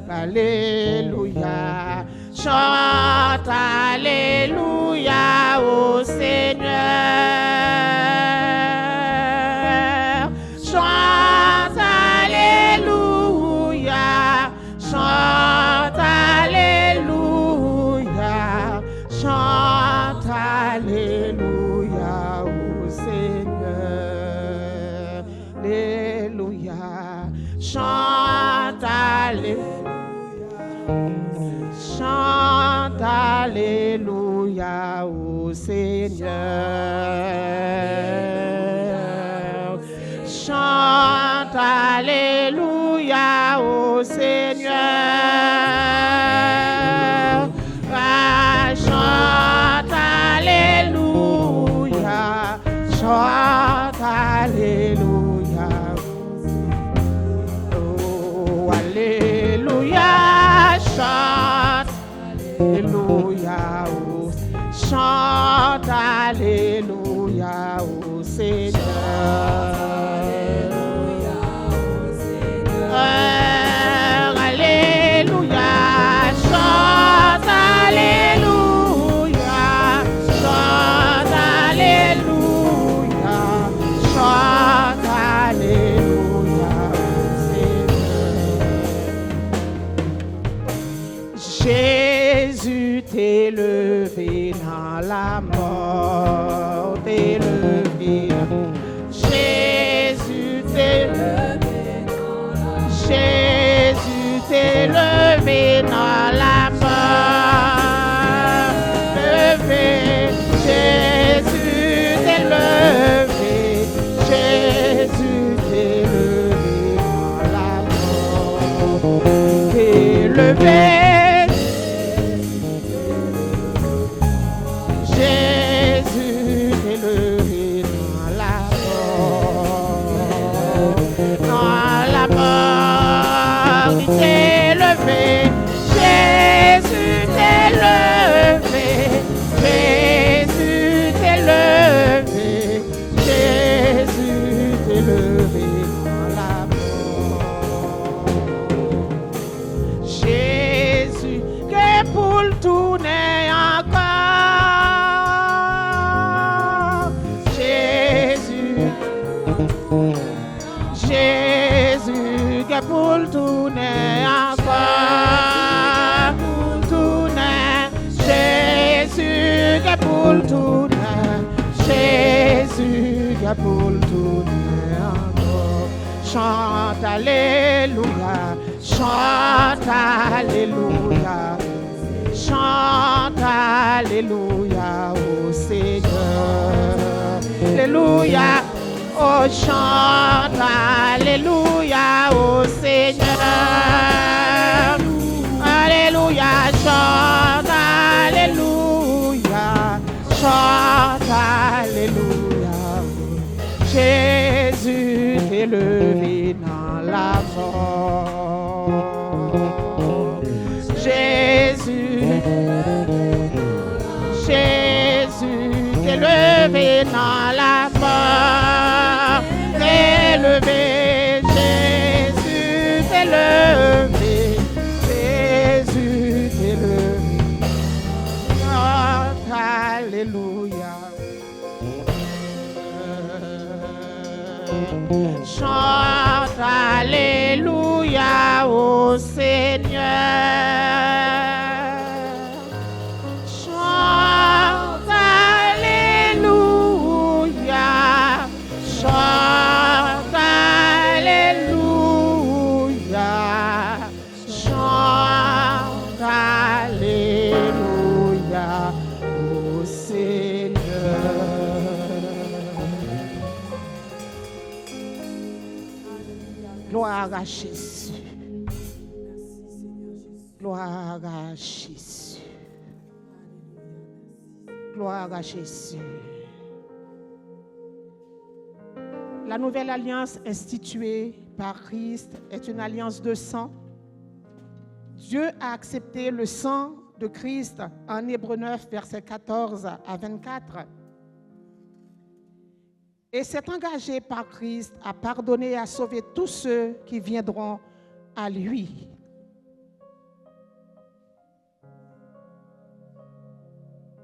Speaker 6: Alléluia. Chante Alléluia au Seigneur. Chante Alléluia. Chante Alléluia. Chante Alléluia au Seigneur. Alléluia. Chante Alléluia. Chante Alléluia au Seigneur. Chante Alléluia au Seigneur. Ah, chante Alléluia. Chante Alléluia. Oh, Alléluia. Chante Alléluia, oh, chante Alléluia au Seigneur. Alléluia, chante Alléluia, chante Alléluia, chante Alléluia au Seigneur. Jésus t'est levé dans la mort, t'est levé. Jésus t'est levé dans la mort. Jésus t'est levé dans la mort. Levé, Jésus t'est levé. Jésus t'est levé dans la mort. T'est levé. T'es levé, Jésus t'est levé, Jésus t'est levé, Jésus t'est levé dans la mort. Jésus que pour le tourner encore, Jésus, Jésus que pour le tourner encore, pour tourner, Jésus que pour le tourner, Jésus que pour le tourner encore. Chante Alléluia, chante Alléluia, chante Alléluia au Seigneur. Alléluia. Oh, chante Alléluia au Seigneur. Alléluia, chante Alléluia. Chante Alléluia. Jésus t'est levé dans la mort. Jésus, Jésus t'est levé dans la mort. T'es levé, Jésus t'est levé, Jésus t'est levé. Chante Alléluia. Chante Alléluia au Seigneur. Chante Alléluia. Chante Alléluia. Chante Alléluia au Seigneur. Gloire à Jésus. Gloire à Jésus. Gloire à Jésus. La nouvelle alliance instituée par Christ est une alliance de sang. Dieu a accepté le sang de Christ en Hébreux 9, versets 14 à 24. Et s'est engagé par Christ à pardonner et à sauver tous ceux qui viendront à lui.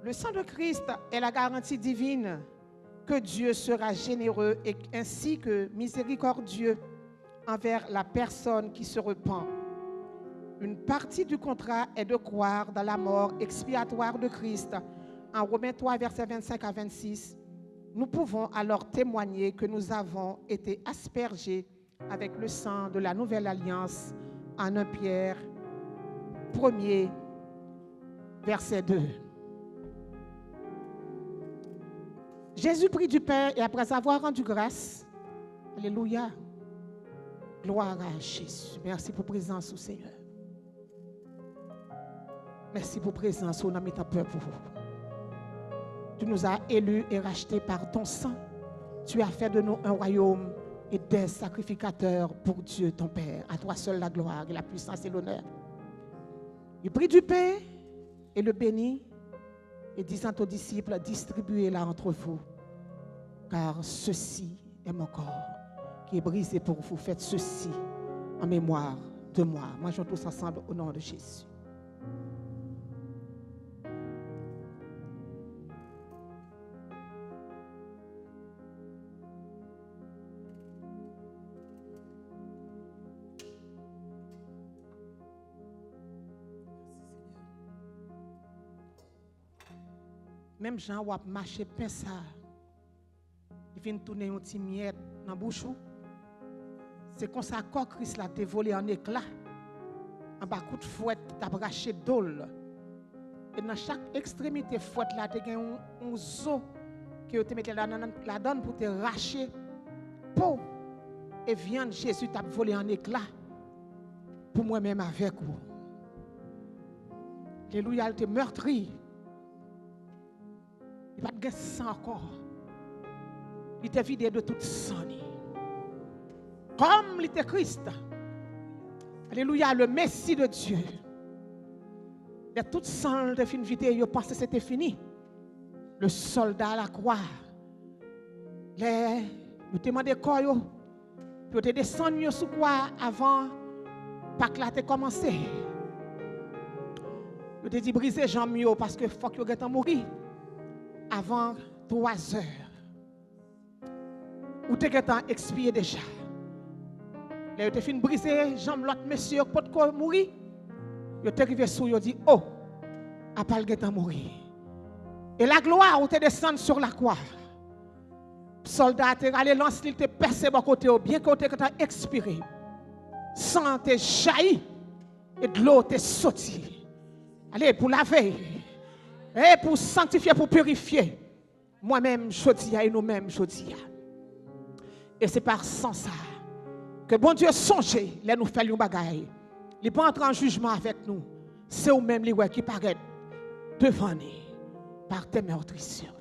Speaker 6: Le sang de Christ est la garantie divine que Dieu sera généreux et ainsi que miséricordieux envers la personne qui se repent. Une partie du contrat est de croire dans la mort expiatoire de Christ. En Romains 3, versets 25 à 26, nous pouvons alors témoigner que nous avons été aspergés avec le sang de la nouvelle alliance en 1 Pierre 1er, verset 2. Jésus prit du pain et après avoir rendu grâce, alléluia, gloire à Jésus. Merci pour présence au Seigneur. Merci pour présence au nom de ta peur pour vous. Tu nous as élus et rachetés par ton sang. Tu as fait de nous un royaume et des sacrificateurs pour Dieu ton Père. À toi seul la gloire et la puissance et l'honneur. Il prit du pain et le bénit et disant aux disciples, distribuez-la entre vous, car ceci est mon corps qui est brisé pour vous. Faites ceci en mémoire de moi. Mangeons tous ensemble au nom de Jésus. Même Jean ou a marché pain ça. Il vient tourner un petit miette dans la bouche. C'est comme ça que Christ l'a dévolé en éclats. En bas coup de fouette, t'as braché d'ol. Et dans chaque extrémité fouette là, tu as un zo que tu mets la donne pour te racher peau et viande Jésus t'a volé en éclats pour moi-même avec vous. Alléluia, il te meurtri. Il n'y a pas de sang encore. Il t'a vidé de toute sang. Comme il était Christ. Alléluia, le Messie de Dieu. De toute sang de fin vidé, il pensait que c'était fini. Le soldat à la croix. Nous te demandé quoi, puis te descendu sous quoi avant pas que là t'ait commencé. Nous te dit briser jambes parce que faut que tu mourir avant 3 heures. Ou tu es expié déjà. Là, tu as fini briser jambes l'autre monsieur pour te mourir. Tu es arrivé sous, tu dit oh, à pas le mourir. Et la gloire où tu descendu sur la croix. Soldat, tu allé lancer, il te percé à côté, bien que tu as expiré. Sang te jailli et de l'eau te sorti. Allez, pour laver, et pour sanctifier, pour purifier. Moi-même, je dis, et nous-mêmes, je dis. Et c'est par sans ça que bon Dieu songe, là nous fait une bagaille. Il n'est pas entré en jugement avec nous. C'est vous-même qui paraît devant nous par tes meurtrissures.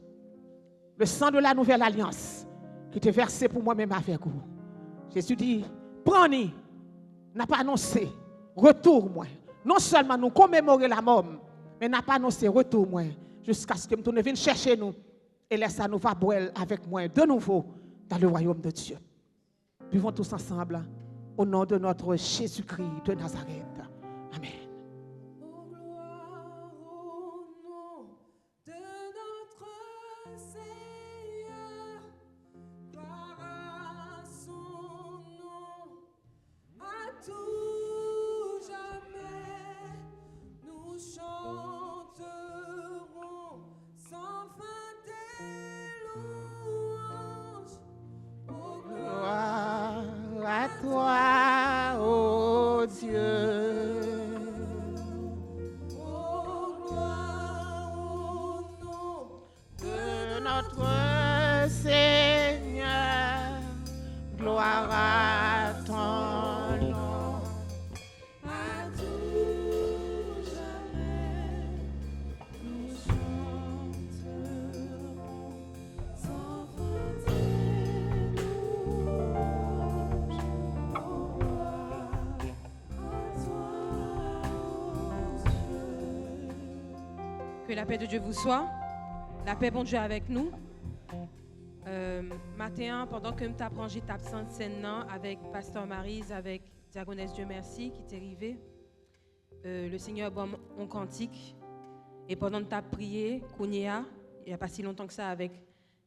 Speaker 6: Le sang de la nouvelle alliance qui te versé pour moi-même avec vous. Jésus dit, prenez, n'a pas annoncé, retour moi. Non seulement nous commémorer la mort, mais n'a pas annoncé retour moi, jusqu'à ce que nous vienne chercher nous et laisse nous va boire avec moi de nouveau dans le royaume de Dieu. Vivons tous ensemble au nom de notre Jésus-Christ de Nazareth. Amen. À toi, ô Dieu.
Speaker 3: Que la paix de Dieu vous soit. La paix, bon Dieu, avec nous. Matin, pendant que je t'apprends, j'ai absente scène avec Pasteur Maryse, avec Diagonesse Dieu merci, qui t'est arrivé. Le Seigneur bon un cantique. Et pendant que tu as prié, Kounia, il n'y a pas si longtemps que ça, avec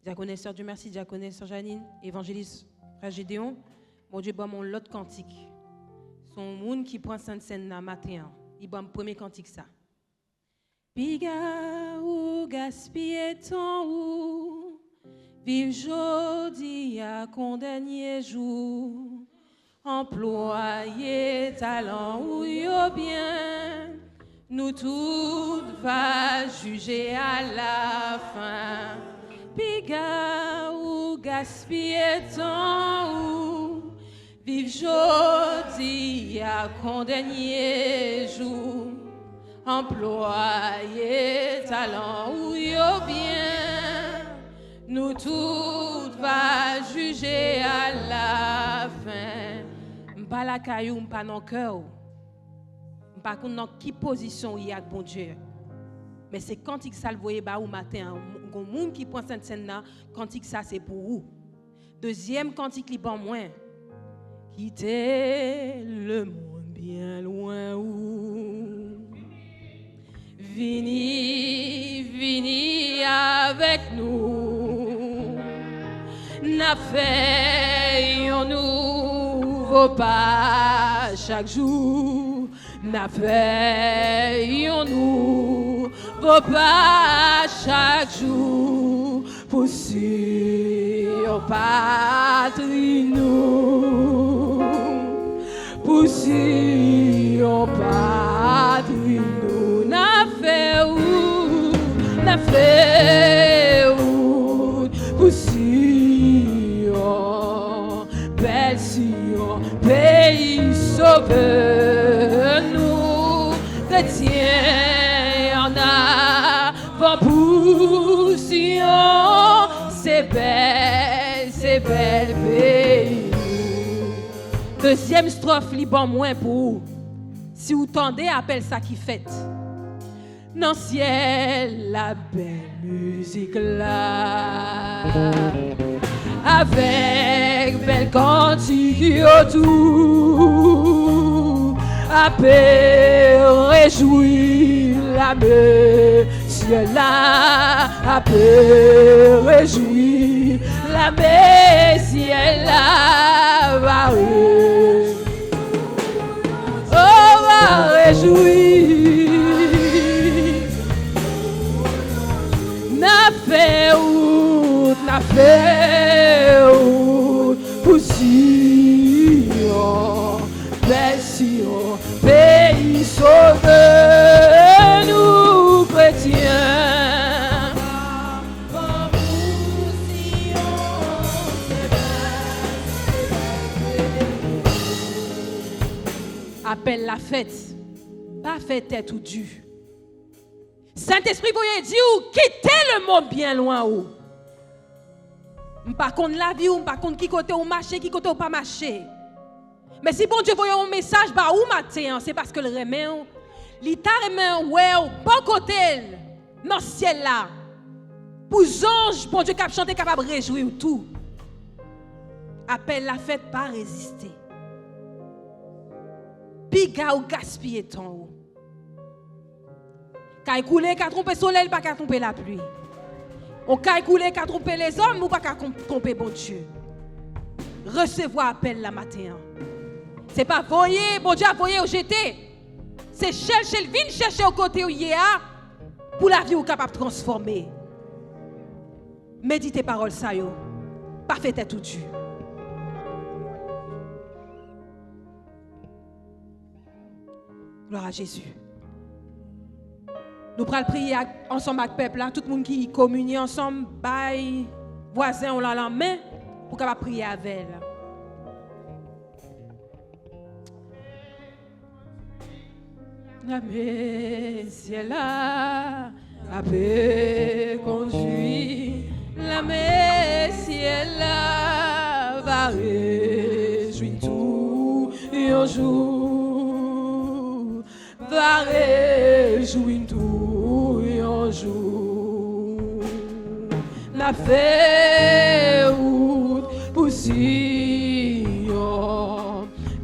Speaker 3: Diagonesse Dieu merci, Diagonesse Janine, évangéliste Frère Gédéon, mon Dieu, bon mon l'autre cantique. Son monde qui prend cette scène matin, il bon premier cantique ça. Piga ou gaspiller ton ou vive jodi à condamner jour employer talent ou yo bien nous tous va juger à la fin. Piga ou gaspiller ton ou vive jodi à condamner jour employer talent ou yo bien nous tous va juger à la fin. M'pas la caillou m'pas non cœur m'pas dans qui position il y a bon Dieu mais c'est quand il ça le voyer ba ou matin un monde qui prend cette scène là quand il ça c'est pour vous. Deuxième cantique li bon moins quitter le monde bien loin ou Vini avec nous, n'a fait un nouveau pas chaque jour, n'a fait un nouveau pas chaque jour, pour sur patrie nous, pour sur patrie nous, n'a fait pour Sion, belle Sion, pays sauveur nous, chrétiens en avant pour Sion, c'est belle pays. Deuxième strophe, liban moins pour si vous tendez, appelle ça qui fête. Dans ciel, la belle musique là, avec belle cantique autour, à paix réjouir la ciel là, à paix réjouir la ciel là, va réjouir. N'a fait pour Sion, belle Sion, pays sauveur, nous chrétiens. Appelle la fête, pas fête est tout dû. Saint-Esprit, voyez Dieu, quittez le monde bien loin où. Par contre la vie ou par contre qui côté ou marcher, qui côté ou pas marcher. Mais si bon Dieu voyait un message bah ou matin, c'est parce que le remet l'état remet ouais bon côté dans le ciel là. Pour ange, bon Dieu cap chanter capable réjouir tout. Appelle la fête pas résister. Piga ou gaspiller ton. Quand couler, qu'à tromper soleil, pas qu'à tromper la pluie. On peut couler, qu'à tromper les hommes, ou pas qu'à tromper bon Dieu. Recevoir appel la matin. C'est pas voyer, bon Dieu a voyer au jeté. C'est chercher, vin chercher au côté où il y a pour la vie ou capable de transformer. Méditez paroles ça yo. Pas fait tête tout Dieu. Gloire à Jésus. Nous prenons prier ensemble avec le peuple, là, tout le monde qui communie ensemble, bail, voisin, on l'a la main pour qu'on prier avec elle. La Messie est là, la paix conduit. La Messie est là, va réjouir tout un jour, va réjouir tout un un jour, n'a fait route pour Sion,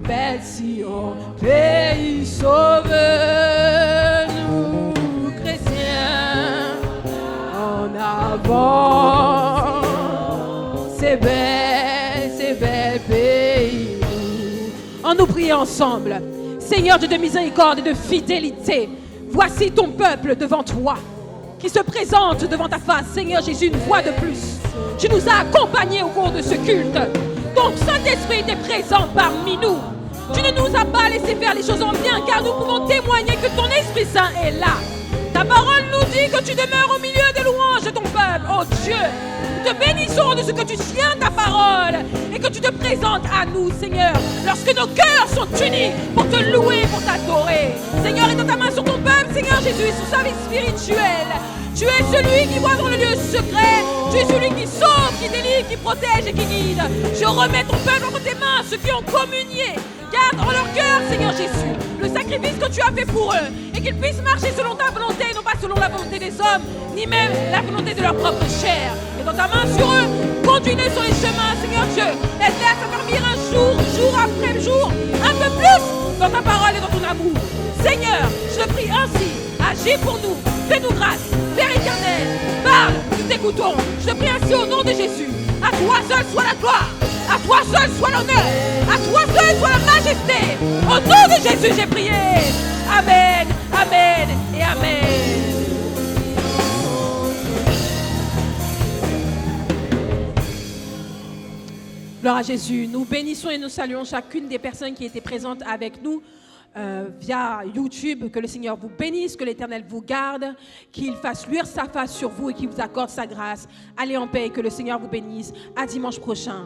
Speaker 3: belle Sion, pays sauvé, nous chrétiens, en avant, c'est bel pays. En nous priant ensemble, Seigneur Dieu de miséricorde et de fidélité, voici ton peuple devant toi, qui se présente devant ta face. Seigneur Jésus, une fois de plus, tu nous as accompagnés au cours de ce culte. Ton Saint-Esprit est présent parmi nous. Tu ne nous as pas laissé faire les choses en bien, car nous pouvons témoigner que ton Esprit Saint est là. Ta parole nous dit que tu demeures au milieu des louanges de ton peuple. Oh Dieu, nous te bénissons de ce que tu tiens ta parole et que tu te présentes à nous, Seigneur, lorsque nos cœurs sont unis pour te louer, pour t'adorer. Seigneur, étends ta main sur ton peuple, Seigneur Jésus, sous sa vie spirituelle. Tu es celui qui voit dans le lieu secret. Tu es celui qui sauve, qui délivre, qui protège et qui guide. Je remets ton peuple entre tes mains, ceux qui ont communié. Garde en leur cœur, Seigneur Jésus, le sacrifice que tu as fait pour eux et qu'ils puissent marcher selon ta volonté, non pas selon la volonté des hommes, ni même la volonté de leur propre chair. Et dans ta main sur eux, conduis-les sur les chemins, Seigneur Dieu. Laisse-les s'affermir un jour, jour après jour, un peu plus dans ta parole et dans ton amour. Seigneur, je te prie ainsi, agis pour nous, fais-nous grâce, Père éternel, parle, nous t'écoutons. Je te prie ainsi au nom de Jésus. À toi seul soit la gloire, à toi seul soit l'honneur, à toi seul soit la majesté. Au nom de Jésus, j'ai prié. Amen, amen et amen. Gloire à Jésus. Nous bénissons et nous saluons chacune des personnes qui étaient présentes avec nous via YouTube. Que le Seigneur vous bénisse, que l'Éternel vous garde, qu'il fasse luire sa face sur vous et qu'il vous accorde sa grâce. Allez en paix et que le Seigneur vous bénisse. À dimanche prochain.